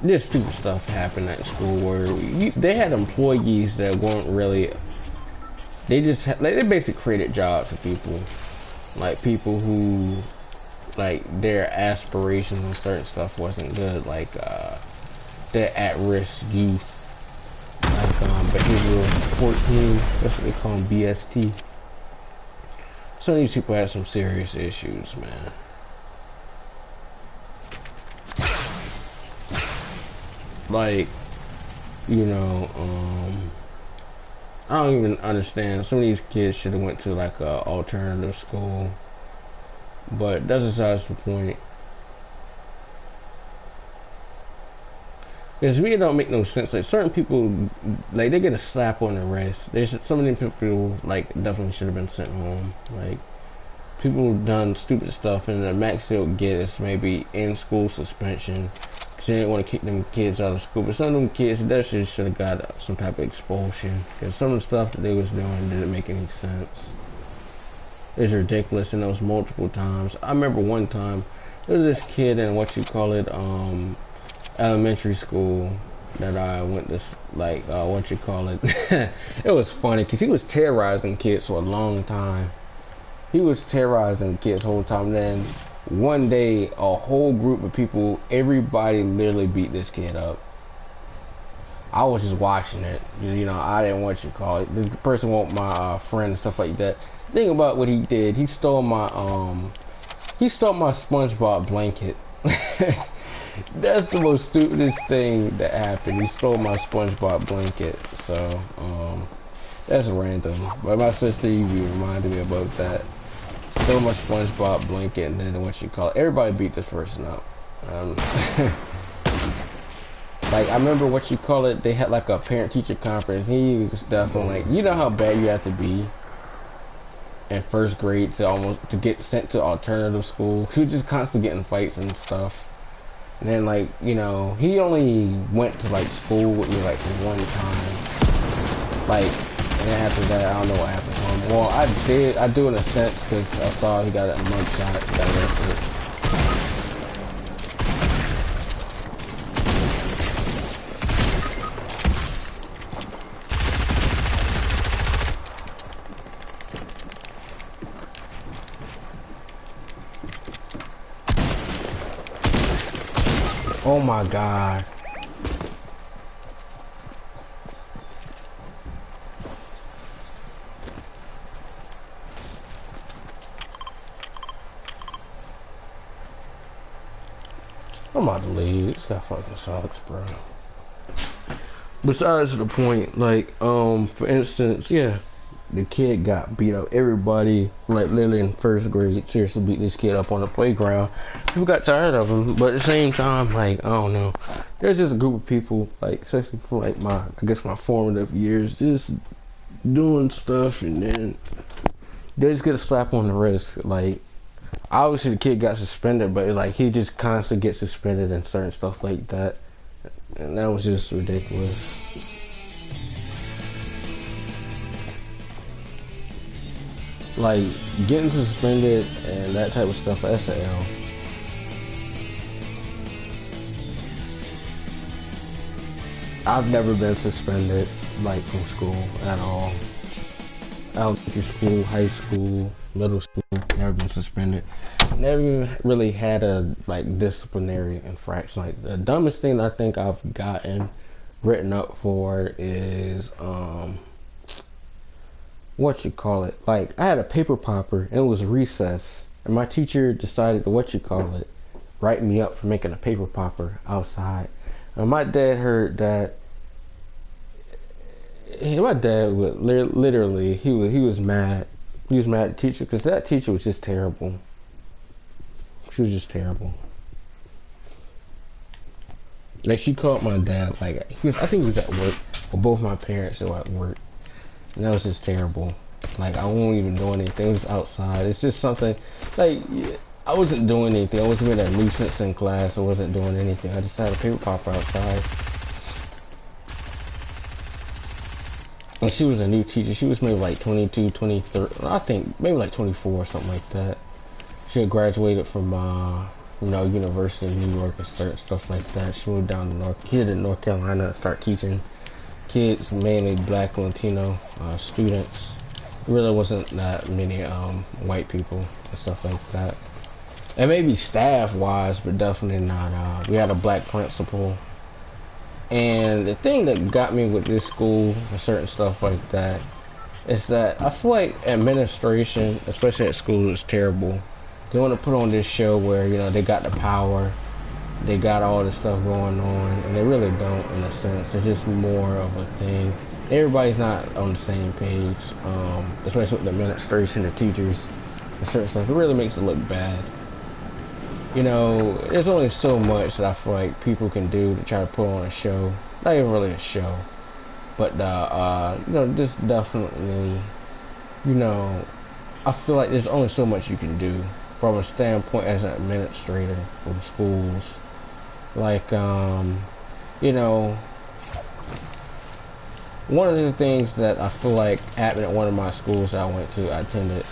this stupid stuff happened at school where they had employees that weren't really. They just they basically created jobs for people, like people who like their aspirations and certain stuff wasn't good. Like they're at-risk youth. Like behavioral 14, that's what they call them, BST. Some of these people have some serious issues, man. Like, I don't even understand. Some of these kids should have went to like a alternative school, but that's besides the point. Because it really don't make no sense. Like certain people, like they get a slap on the wrist. There's so many people like definitely should have been sent home. Like people done stupid stuff, and the max they'll get is maybe in school suspension. Cause they didn't want to kick them kids out of school. But some of them kids definitely should have got some type of expulsion. Because some of the stuff that they was doing didn't make any sense. It's ridiculous, and it was multiple times. I remember one time there was this kid in what you call it, elementary school that I went to, like, what you call it. It was funny because he was terrorizing kids for a long time. He was terrorizing kids the whole time. Then one day, a whole group of people, everybody literally beat this kid up. I was just watching it. You know, I didn't want you to call it. This person want my friend and stuff like that. Think about what he did. He stole my SpongeBob blanket. That's the most stupidest thing that happened. He stole my SpongeBob blanket. So, that's random. But my sister even reminded me about that. Stole my SpongeBob blanket, and then what you call it. Everybody beat this person up. Like, I remember what you call it, they had like a parent-teacher conference. He was definitely like, you know how bad you have to be in first grade to get sent to alternative school. He was just constantly getting fights and stuff. And then, like, you know, he only went to like school with me like one time. Like, and then after that, I don't know what happened to him. Well, I do in a sense, because I saw he got a mugshot, got arrested. Oh my God. I'm about to leave. This guy fucking sucks, bro. Besides the point, like, for instance, yeah, the kid got beat up. Everybody, like, literally in first grade, seriously beat this kid up on the playground. People got tired of him, but at the same time, like, I don't know. There's just a group of people, like, especially for, like, I guess my formative years, just doing stuff, and then they just get a slap on the wrist. Like, obviously the kid got suspended, but, like, he just constantly gets suspended and certain stuff like that. And that was just ridiculous. Like, getting suspended and that type of stuff, that's a L. I've never been suspended, like, from school at all. Elementary school, high school, middle school, never been suspended. Never even really had a, like, disciplinary infraction. Like, the dumbest thing I think I've gotten written up for is, what you call it, like, I had a paper popper and it was recess, and my teacher decided to, what you call it, write me up for making a paper popper outside. And my dad heard that. My dad would literally, he was mad. He was mad at the teacher because that teacher was just terrible. She was just terrible. Like, she called my dad, like, I think he was at work, or both my parents were at work. And that was just terrible. Like, I wasn't even doing anything. It was outside. It's just something, like, I wasn't doing anything. I wasn't being a nuisance in class. I wasn't doing anything. I just had a paper popper outside. And she was a new teacher. She was maybe like 22, 23, I think maybe like 24 or something like that. She had graduated from, University of New York and certain stuff like that. She moved down to North Carolina to start teaching kids, mainly black Latino students. There really wasn't that many white people and stuff like that. And maybe staff wise, but definitely not. We had a black principal. And the thing that got me with this school and certain stuff like that is that I feel like administration, especially at school, is terrible. They want to put on this show where, they got the power, they got all this stuff going on, and they really don't, in a sense. It's just more of a thing everybody's not on the same page, especially with the administration, the teachers, and certain stuff. It really makes it look bad. You know, there's only so much that I feel like people can do to try to put on a show. Not even really a show, but you know, just definitely, you know, I feel like there's only so much you can do from a standpoint as an administrator for the schools. Like, you know, one of the things that I feel like happened at one of my schools that I attended,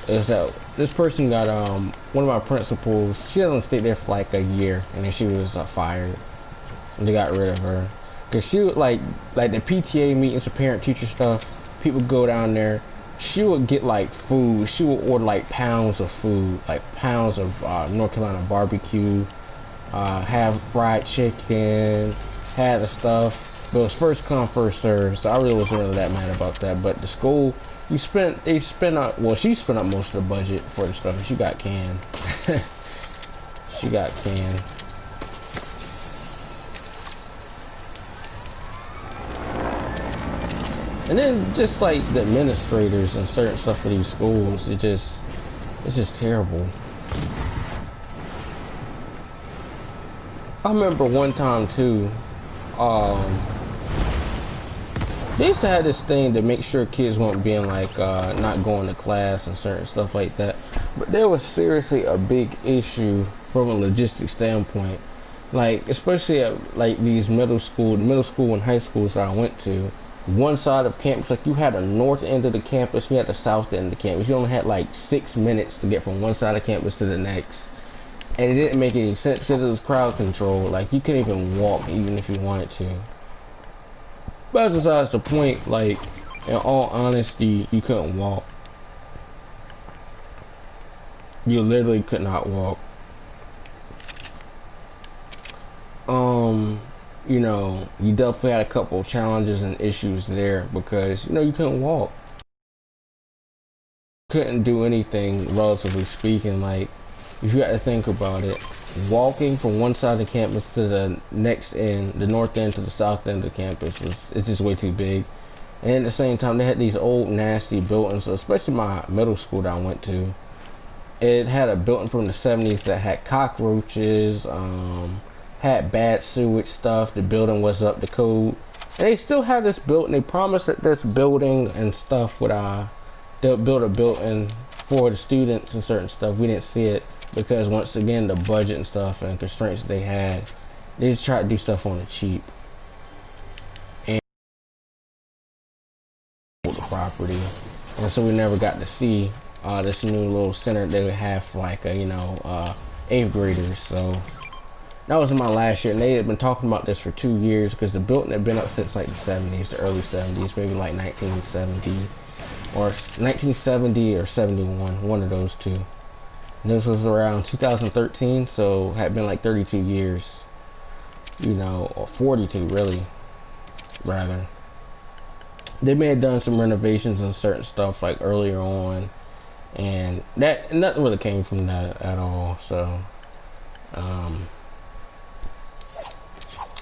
is that this person got, one of my principals, she doesn't stay there for like a year, and then she was fired, and they got rid of her. Cause she would like the PTA meetings, the parent teacher stuff, people go down there, she would get like food, she would order like pounds of food, like pounds of North Carolina barbecue, have fried chicken, had the stuff. But it was first come, first serve, so I really wasn't really that mad about that. But the school, she spent up most of the budget for the stuff, and she got canned. She got canned. And then just like the administrators and certain stuff for these schools, it's just terrible. I remember one time too, they used to have this thing to make sure kids weren't being like not going to class and certain stuff like that. But there was seriously a big issue from a logistics standpoint. Like especially at like these middle school and high schools that I went to. One side of campus, like you had the north end of the campus, you had the south end of the campus. You only had like 6 minutes to get from one side of campus to the next. And it didn't make any sense because it was crowd control. Like you couldn't even walk even if you wanted to. But besides the point, like, in all honesty, you couldn't walk. You literally could not walk. You know, you definitely had a couple of challenges and issues there because, you know, you couldn't walk. Couldn't do anything, relatively speaking. Like, if you had to think about it, walking from one side of the campus to the next end, the north end to the south end of the campus, it's just way too big. And at the same time, they had these old nasty buildings, especially my middle school that I went to. It had a building from the 70s that had cockroaches, had bad sewage stuff. The building was up to code. And they still have this building. They promised that this building and stuff would they'll build a building for the students and certain stuff. We didn't see it because once again the budget and stuff and constraints they had, they just tried to do stuff on the cheap and the property. And so we never got to see this new little center they would have for like you know 8th graders. So that was in my last year, and they had been talking about this for 2 years because the building had been up since like the 70s, the early 70s, maybe like 1970 or 1970 or 71, one of those two. And this was around 2013, so had been like 32 years, you know, or 42 really, rather. They may have done some renovations and certain stuff like earlier on, and that nothing really came from that at all. So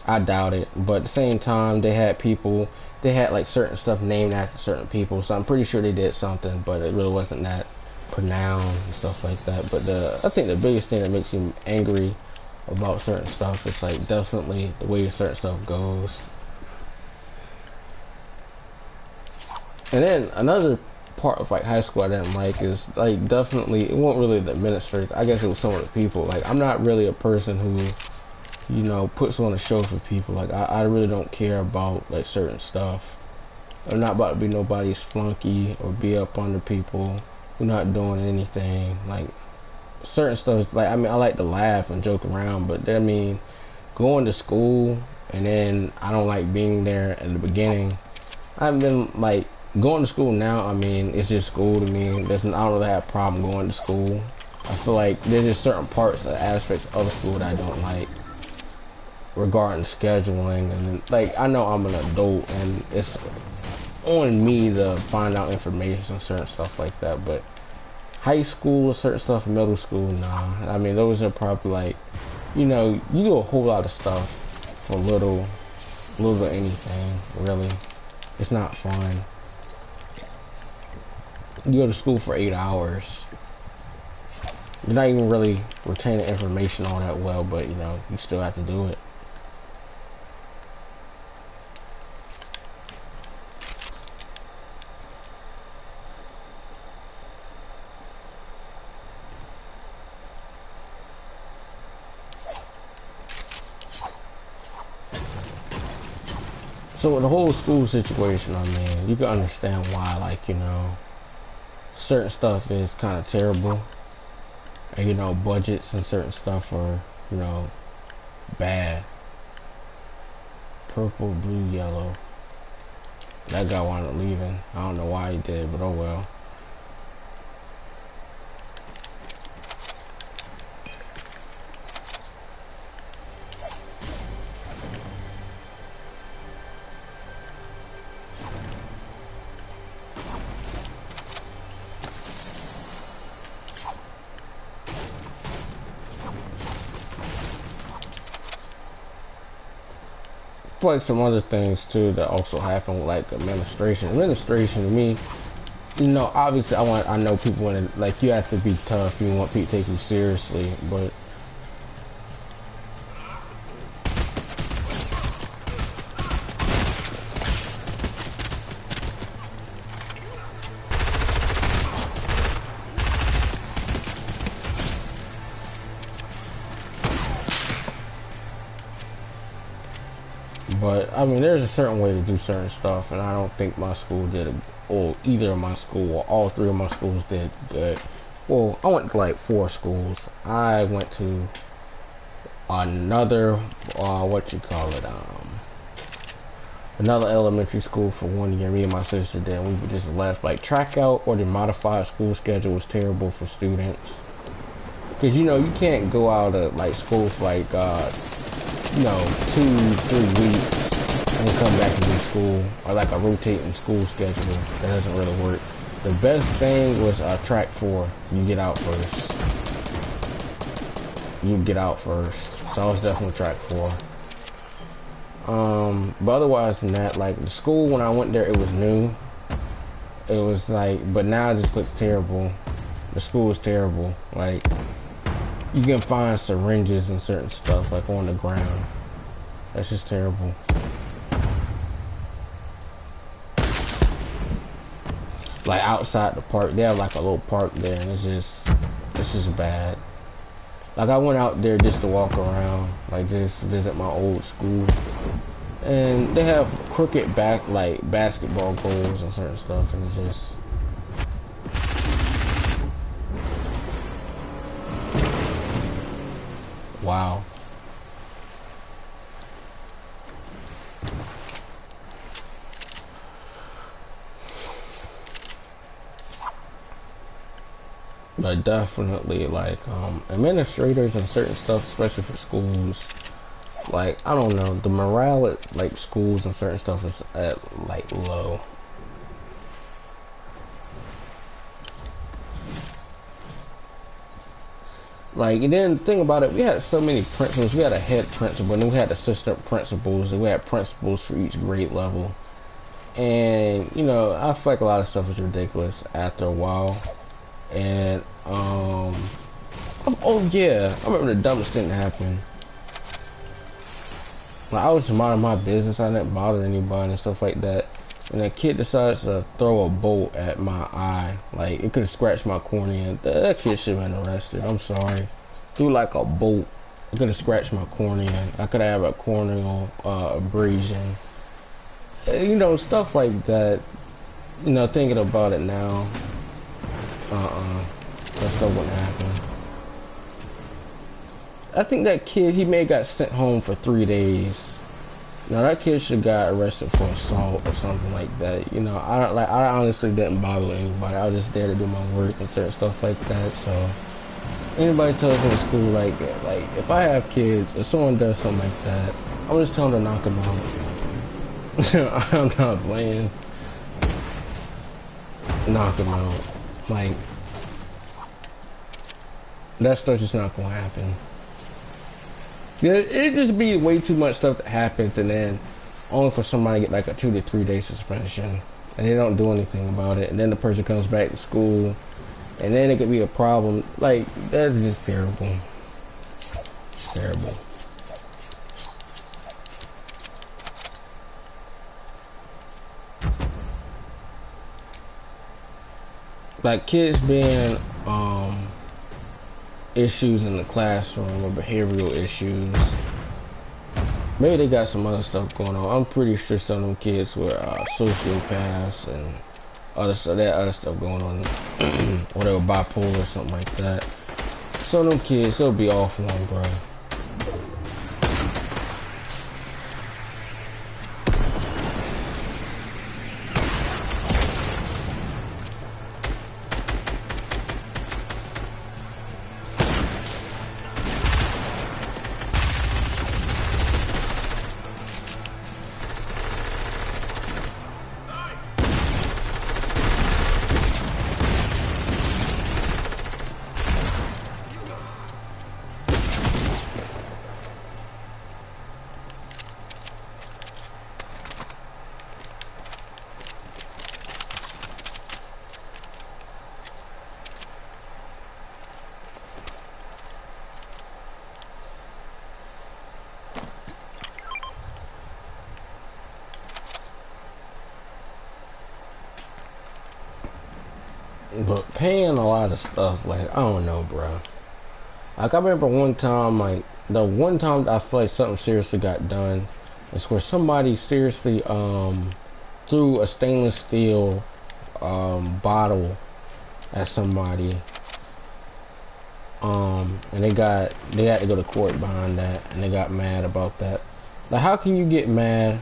I doubt it, but at the same time they had like certain stuff named after certain people, so I'm pretty sure they did something, but it really wasn't that pronounced and stuff like that. But I think the biggest thing that makes you angry about certain stuff is like definitely the way certain stuff goes. And then another part of like high school I didn't like is like definitely it wasn't really the administrators. I guess it was some of the people. Like I'm not really a person who, you know, puts on a show for people. Like I really don't care about like certain stuff. I'm not about to be nobody's flunky or be up under people who not doing anything. Like certain stuff, like I mean I like to laugh and joke around, but I mean going to school and then I don't like being there at the beginning. I've been like going to school now, I mean it's just school to me. I don't really have a problem going to school. I feel like there's just certain parts or aspects of school that I don't like regarding scheduling, and like I know I'm an adult and it's on me to find out information and certain stuff like that, but high school, certain stuff, middle school, nah. I mean those are probably like, you know, you do a whole lot of stuff for little anything really. It's not fun. You go to school for 8 hours. You're not even really retaining information all that well, but you know, you still have to do it. So with the whole school situation, I mean, you can understand why, like, you know, certain stuff is kind of terrible. And, you know, budgets and certain stuff are, you know, bad. Purple, blue, yellow. That guy wound up leaving. I don't know why he did, but oh well. Like some other things too that also happen with like administration. Administration to me, you know, obviously I know people want to, like, you have to be tough, you want people to take you seriously, but I mean, there's a certain way to do certain stuff, and I don't think my school did, or either of my school, or all three of my schools did good. Well, I went to like 4 schools. I went to another, what you call it, another elementary school for 1 year. Me and my sister did. We just left. Like, track out or the modified school schedule was terrible for students. Because, you know, you can't go out of like school for like, you know, 2-3 weeks and come back to do school, or like a rotating school schedule. That doesn't really work. The best thing was track 4. You get out first. You get out first. So I was definitely track 4. But otherwise than that, like the school when I went there, it was new. It was like, but now it just looks terrible. The school is terrible. Like, you can find syringes and certain stuff like on the ground. That's just terrible. Like outside the park, they have like a little park there, and it's just bad. Like, I went out there just to walk around, like just visit my old school, and they have crooked back like basketball goals and certain stuff, and it's just. Wow. But definitely, like, administrators and certain stuff, especially for schools, like, I don't know, the morale at like schools and certain stuff is at like low. Like, and then think about it, we had so many principals. We had a head principal, and then we had assistant principals, and we had principals for each grade level. And, you know, I feel like a lot of stuff is ridiculous after a while. And, oh yeah, I remember the dumbest thing that happened. Like, I was just minding my business, I didn't bother anybody and stuff like that. And a kid decides to throw a bolt at my eye. Like, it could have scratched my cornea. That kid should have been arrested. I'm sorry. Threw like a bolt. It could have scratched my cornea. I could have a corneal abrasion. You know, stuff like that. You know, thinking about it now. That stuff wouldn't happen. I think that kid, he may have got sent home for 3 days. Now that kid should have got arrested for assault or something like that. You know, I honestly didn't bother anybody. I was just there to do my work and certain stuff like that. So anybody tells me in school like if I have kids, if someone does something like that, I'm just telling them to knock them out. I'm not playing. Knock them out. Like, that stuff's just not gonna happen. It just be way too much stuff that happens, and then only for somebody to get like a 2 to 3 day suspension, and they don't do anything about it, and then the person comes back to school, and then it could be a problem. Like, that's just terrible. Terrible. Like, kids being issues in the classroom or behavioral issues. Maybe they got some other stuff going on. I'm pretty sure some of them kids were sociopaths and other stuff. That other stuff going on, or they were bipolar or something like that. Some of them kids, they'll be off one, bro. But paying a lot of stuff, like, I don't know, bro. Like, I remember one time, like, the one time I feel like something seriously got done is where somebody seriously, threw a stainless steel, bottle at somebody. And they had to go to court behind that, and they got mad about that. Like, how can you get mad?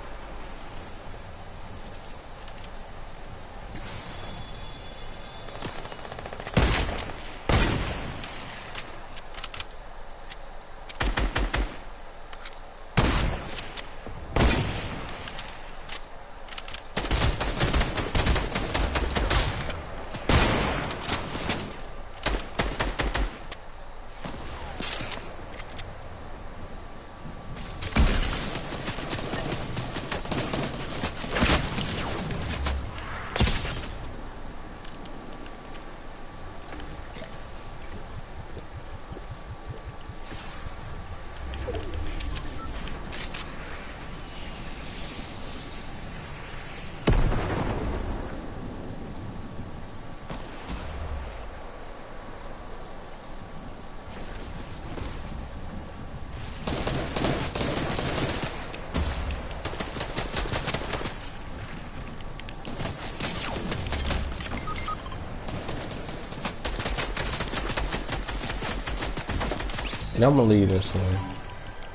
And I'm gonna leave this one.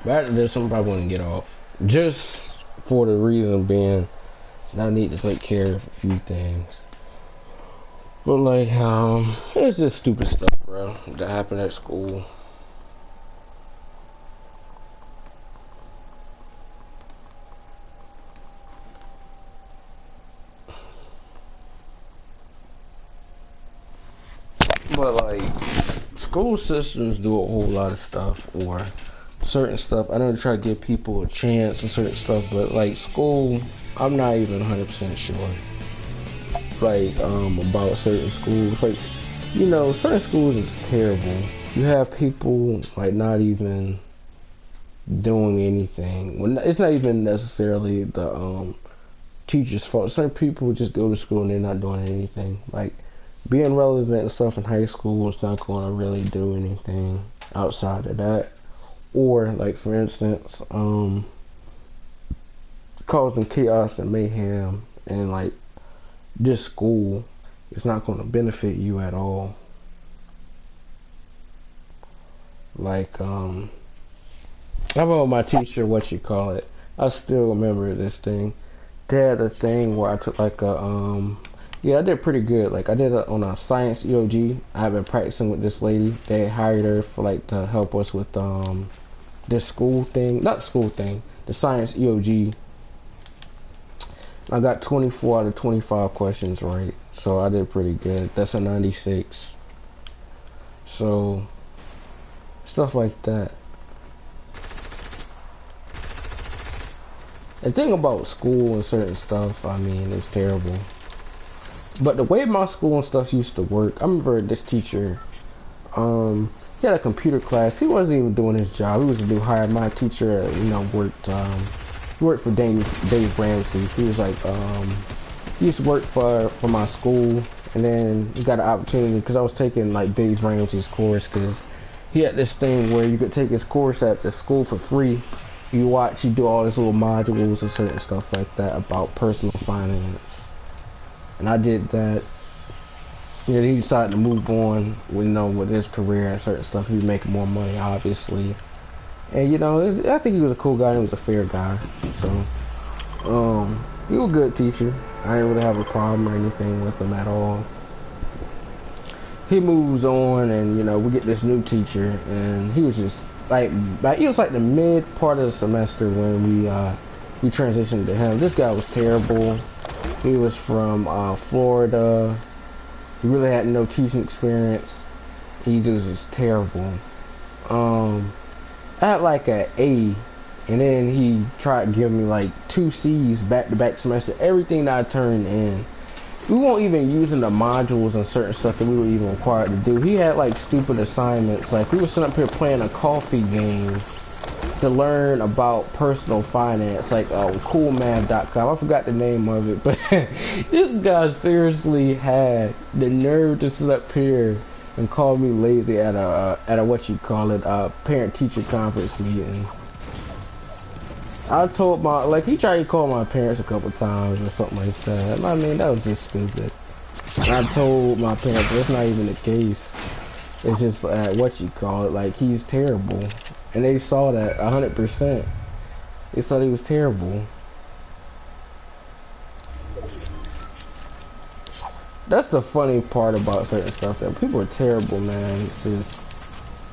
But after this, I'm probably gonna get off. Just for the reason being, I need to take care of a few things. But like, it's just stupid stuff, bro, that happened at school. But like, school systems do a whole lot of stuff, or certain stuff. I don't try to give people a chance and certain stuff, but like school, I'm not even 100% sure. Like, about certain schools, like, you know, certain schools is terrible. You have people like not even doing anything. When it's not even necessarily the teacher's fault. Certain people just go to school and they're not doing anything. Like, being relevant and stuff in high school is not going to really do anything outside of that. Or, like, for instance, causing chaos and mayhem and, like, this school is not going to benefit you at all. Like, I remember my teacher, what you call it, I still remember this thing. They had a thing where I took, like, yeah, I did pretty good. Like, I did it on a science EOG. I've been practicing with this lady. They hired her for, like, to help us with, this school thing. Not school thing. The science EOG. I got 24 out of 25 questions right. So, I did pretty good. That's a 96. So, stuff like that. The thing about school and certain stuff, I mean, it's terrible. But the way my school and stuff used to work, I remember this teacher, he had a computer class. He wasn't even doing his job. He was a new hire. My teacher, he worked for Dave Ramsey. He was like, he used to work for my school, and then he got an opportunity because I was taking like Dave Ramsey's course because he had this thing where you could take his course at the school for free. You do all these little modules and certain stuff like that about personal finance. And I did that. Yeah, he decided to move on with his career and certain stuff. He was making more money, obviously. And I think he was a cool guy. He was a fair guy. So, he was a good teacher. I didn't really have a problem or anything with him at all. He moves on, and we get this new teacher, and he was just like he was like the mid part of the semester when we transitioned to him. This guy was terrible. He was from Florida. He really had no teaching experience. He was just terrible. I had like an A, and then he tried to give me like 2 C's back-to-back semester. Everything that I turned in, we weren't even using the modules and certain stuff that we were even required to do. He had like stupid assignments. Like we were sitting up here playing a coffee game to learn about personal finance, like coolmath.com. I forgot the name of it, but this guy seriously had the nerve to sit up here and call me lazy at a what you call it, parent-teacher conference meeting. I told he tried to call my parents a couple times or something like that. I mean, that was just stupid. And I told my parents that's not even the case. It's just what you call it, like he's terrible. And they saw that 100%. They thought he was terrible. That's the funny part about certain stuff, that people are terrible, man. It's just,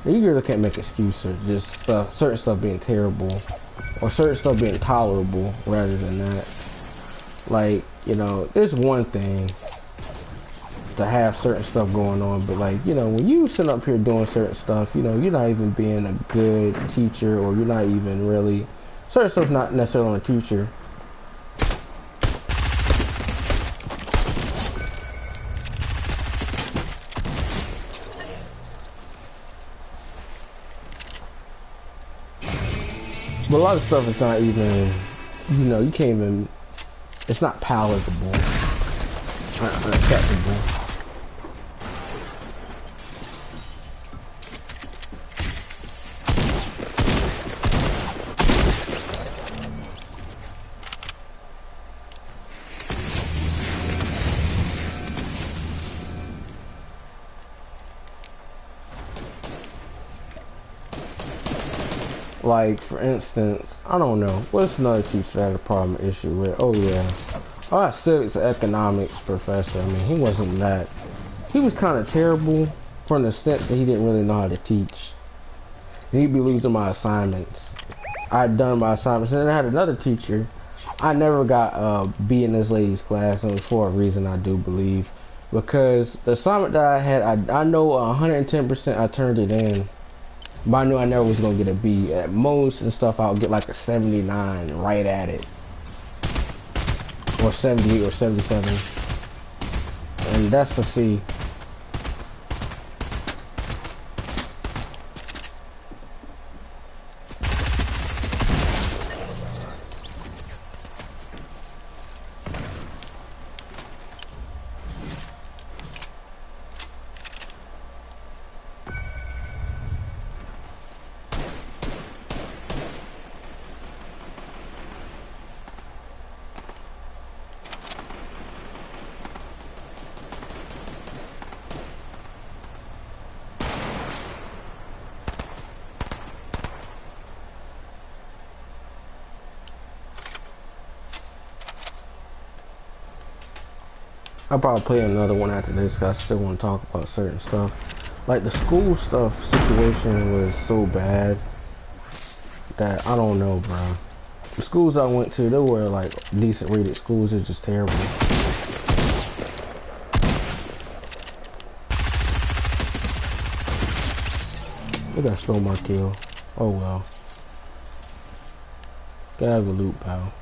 you really can't make excuses. Just certain stuff being terrible, or certain stuff being tolerable rather than that. Like, there's one thing to have certain stuff going on, but like, when you sit up here doing certain stuff, you're not even being a good teacher, or you're not even really, certain stuff's not necessarily on a teacher. But a lot of stuff is not even, you can't even, it's not palatable, unacceptable. Like, for instance, I don't know, what's another teacher that I had a problem issue with? Oh yeah, our civics and economics professor, I mean, he wasn't that, he was kind of terrible from the sense that he didn't really know how to teach. And he'd be losing my assignments. I'd done my assignments, and then I had another teacher. I never got a B in this lady's class, and it was for a reason, I do believe. Because the assignment that I had, I know 110% I turned it in. But I knew I never was going to get a B. At most and stuff, I'll get like a 79 right at it. Or 78 or 77. And that's the C. I'll probably play another one after this because I still want to talk about certain stuff. Like the school stuff situation was so bad that I don't know, bro. The schools I went to, they were like decent rated schools. It's just terrible. They got stole my kill. Oh well. Gotta have a loot, pal.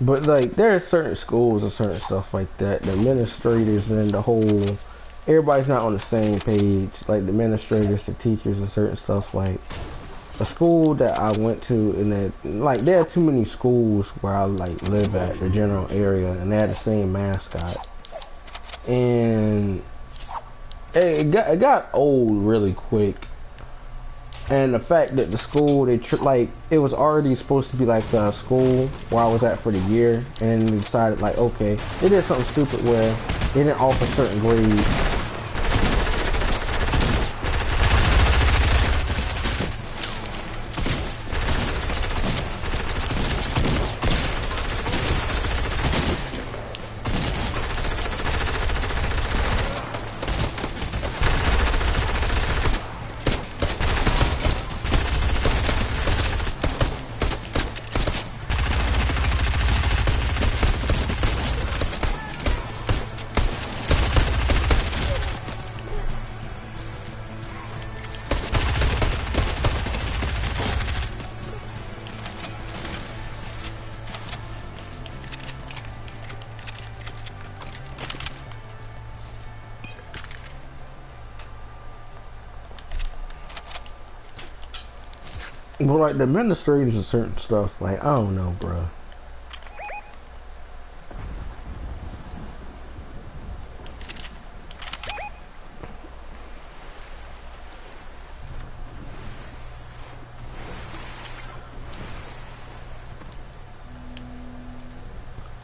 But like there are certain schools and certain stuff like that. The administrators and the whole everybody's not on the same page. Like the administrators, the teachers, and certain stuff. Like a school that I went to, and that like there are too many schools where I like live at the general area, and they had the same mascot, and it got old really quick. And the fact that the school, like, it was already supposed to be like the school where I was at for the year, and they decided like, okay, they did something stupid where they didn't offer certain grades. But like the administrators and certain stuff, like I don't know, bro.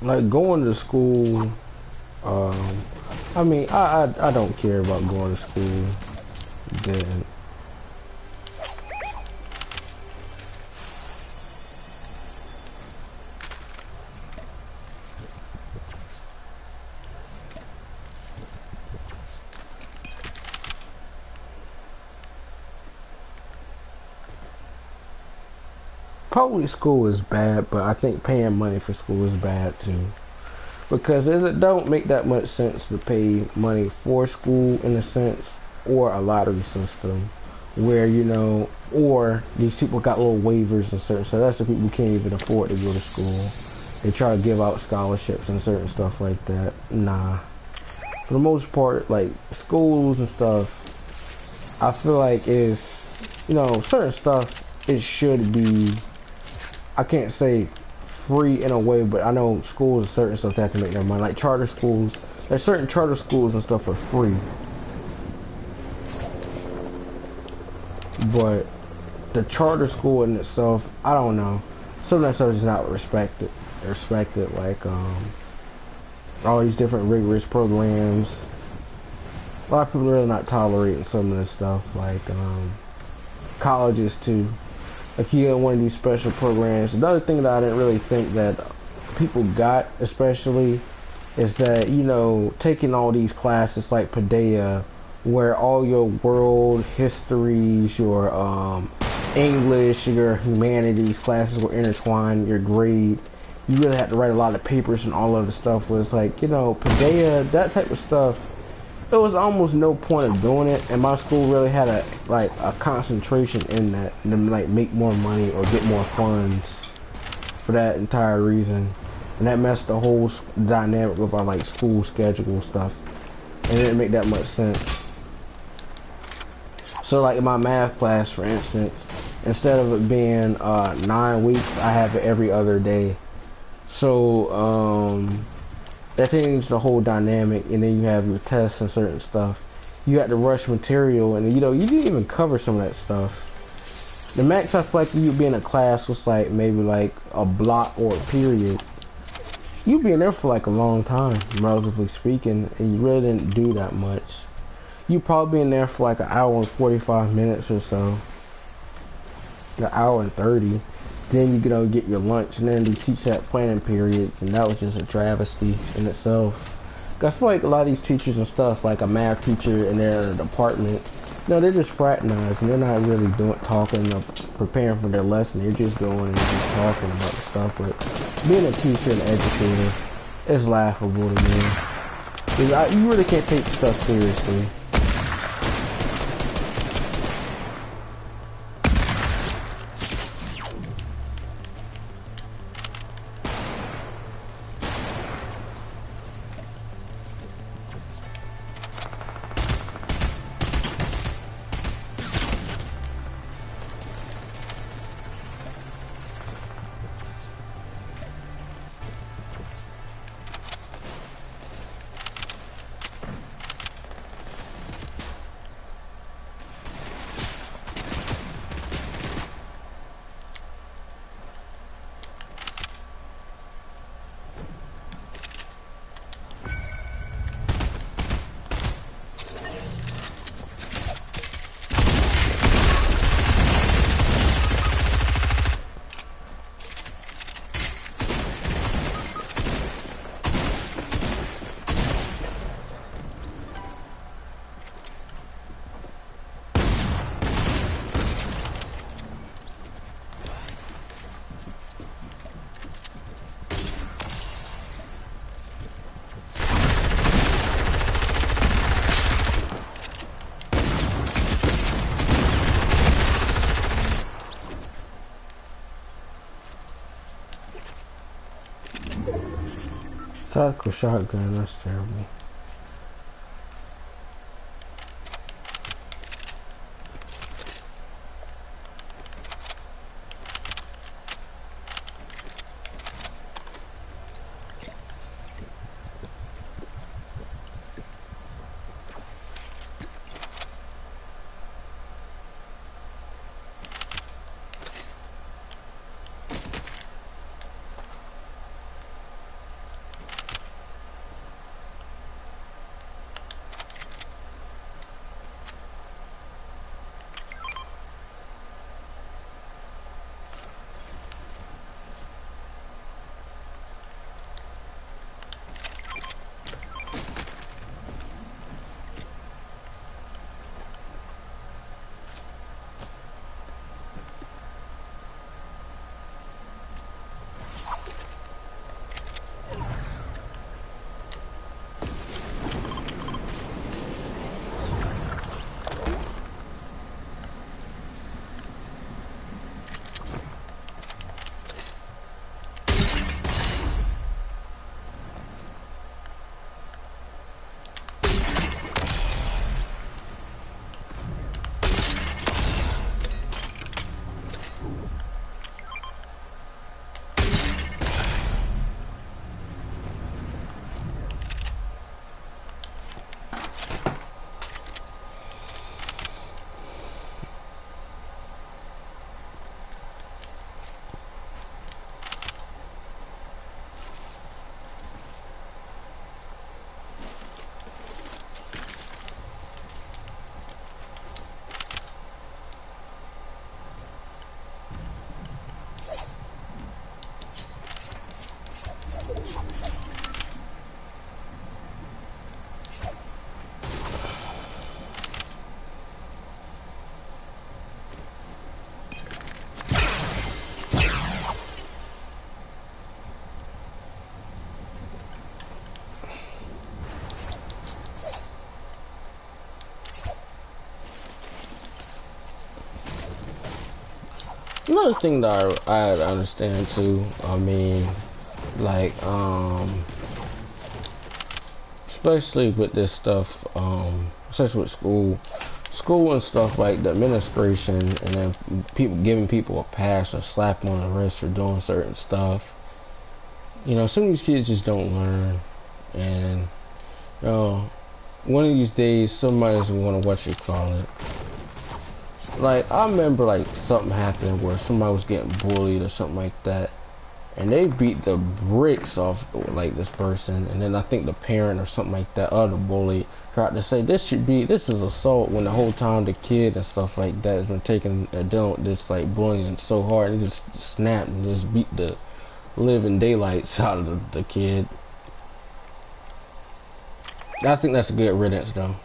Like going to school, I mean, I don't care about going to school. Then public school is bad, but I think paying money for school is bad too. Because it don't make that much sense to pay money for school in a sense, or a lottery system where, you know, or these people got little waivers and certain, so that's the people who can't even afford to go to school. They try to give out scholarships and certain stuff like that. Nah. For the most part, like schools and stuff, I feel like is, you know, certain stuff, it should be, I can't say free in a way, but I know schools and certain stuff have to make their money. Like charter schools, there's certain charter schools and stuff are free. But the charter school in itself, I don't know. Some of that stuff is not respected. Like all these different rigorous programs. A lot of people are really not tolerating some of this stuff. Like colleges too. Like you get one of these special programs. Another thing that I didn't really think that people got, especially, is that, you know, taking all these classes like Padea, where all your world histories, your English, your humanities classes were intertwined, your grade, you really had to write a lot of papers and all of the stuff was like, you know, Padea, that type of stuff. There was almost no point of doing it, and my school really had a concentration in that, and to like make more money or get more funds for that entire reason, and that messed the whole dynamic of our like school schedule stuff, and it didn't make that much sense. So like in my math class, for instance, instead of it being 9 weeks, I have it every other day. So that changed the whole dynamic, and then you have your tests and certain stuff. You had to rush material, and you know, you didn't even cover some of that stuff. The max I feel like you'd be in a class was like maybe like a block or a period. You'd be in there for like a long time, relatively speaking, and you really didn't do that much. You'd probably be in there for like an hour and 45 minutes or so. An hour and 30. Then you know, get your lunch, and then they teach that planning periods, and that was just a travesty in itself. I feel like a lot of these teachers and stuff, like a math teacher and they're in a department, no, they're just fraternizing. They're not really talking or preparing for their lesson. They're just going and just talking about stuff. But being a teacher and educator is laughable to me. You really can't take stuff seriously. Tactical shotgun, that's terrible. Another thing that I understand too, I mean, like, especially with this stuff, especially with school and stuff, like the administration, and then people giving people a pass or slap on the wrist for doing certain stuff. You know, some of these kids just don't learn, and you know, one of these days somebody's gonna what you call it. Like, I remember like something happened where somebody was getting bullied or something like that, and they beat the bricks off like this person, and then I think the parent or something like that, other bully, tried to say this is assault, when the whole time the kid and stuff like that has been taking adult this like bullying so hard, and just snapped and just beat the living daylights out of the kid. I think that's a good riddance though.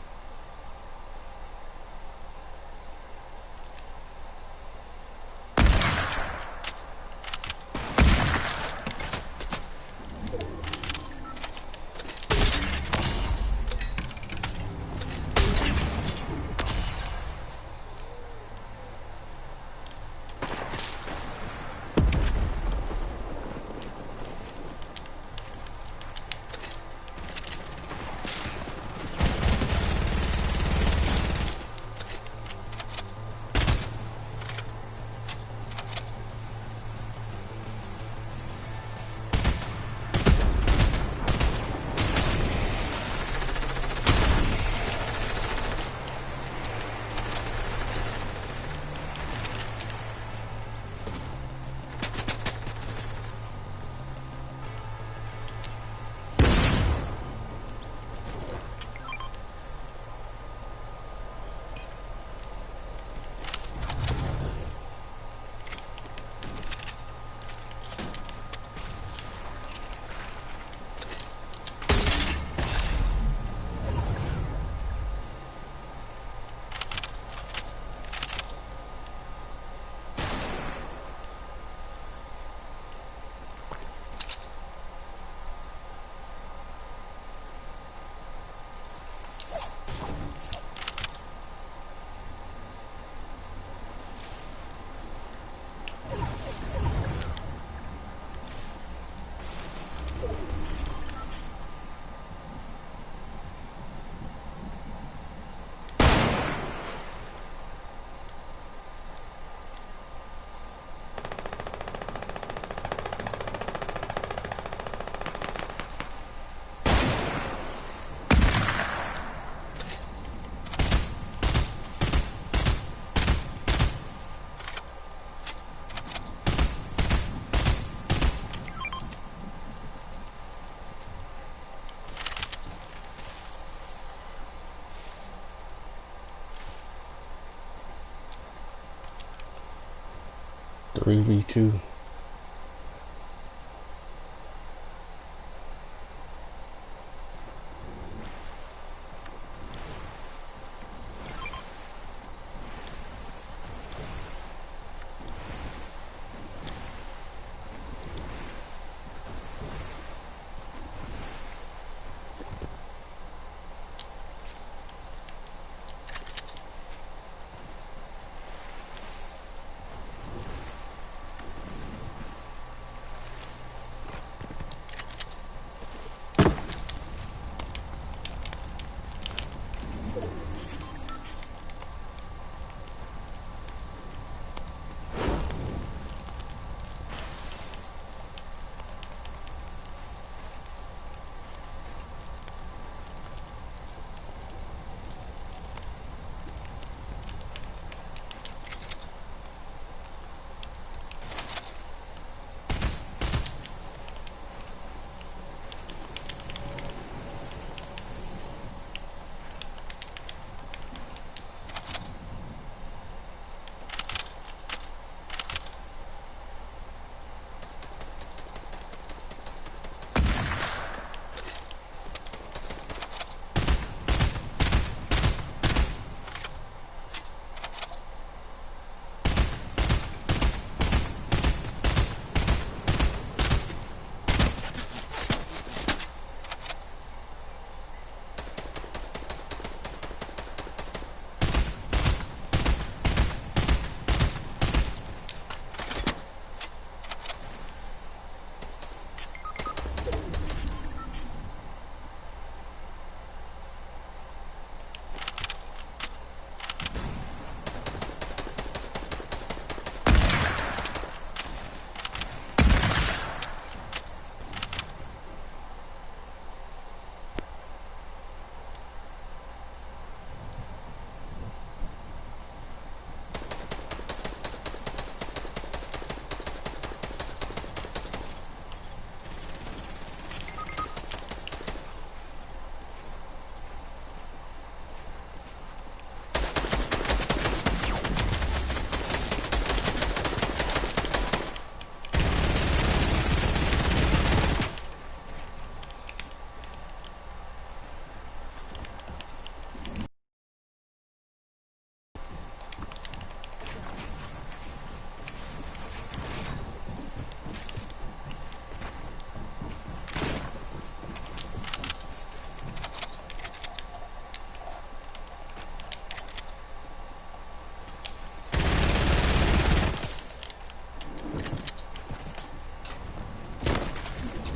3v2.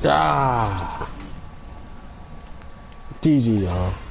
Ah, GG, y'all.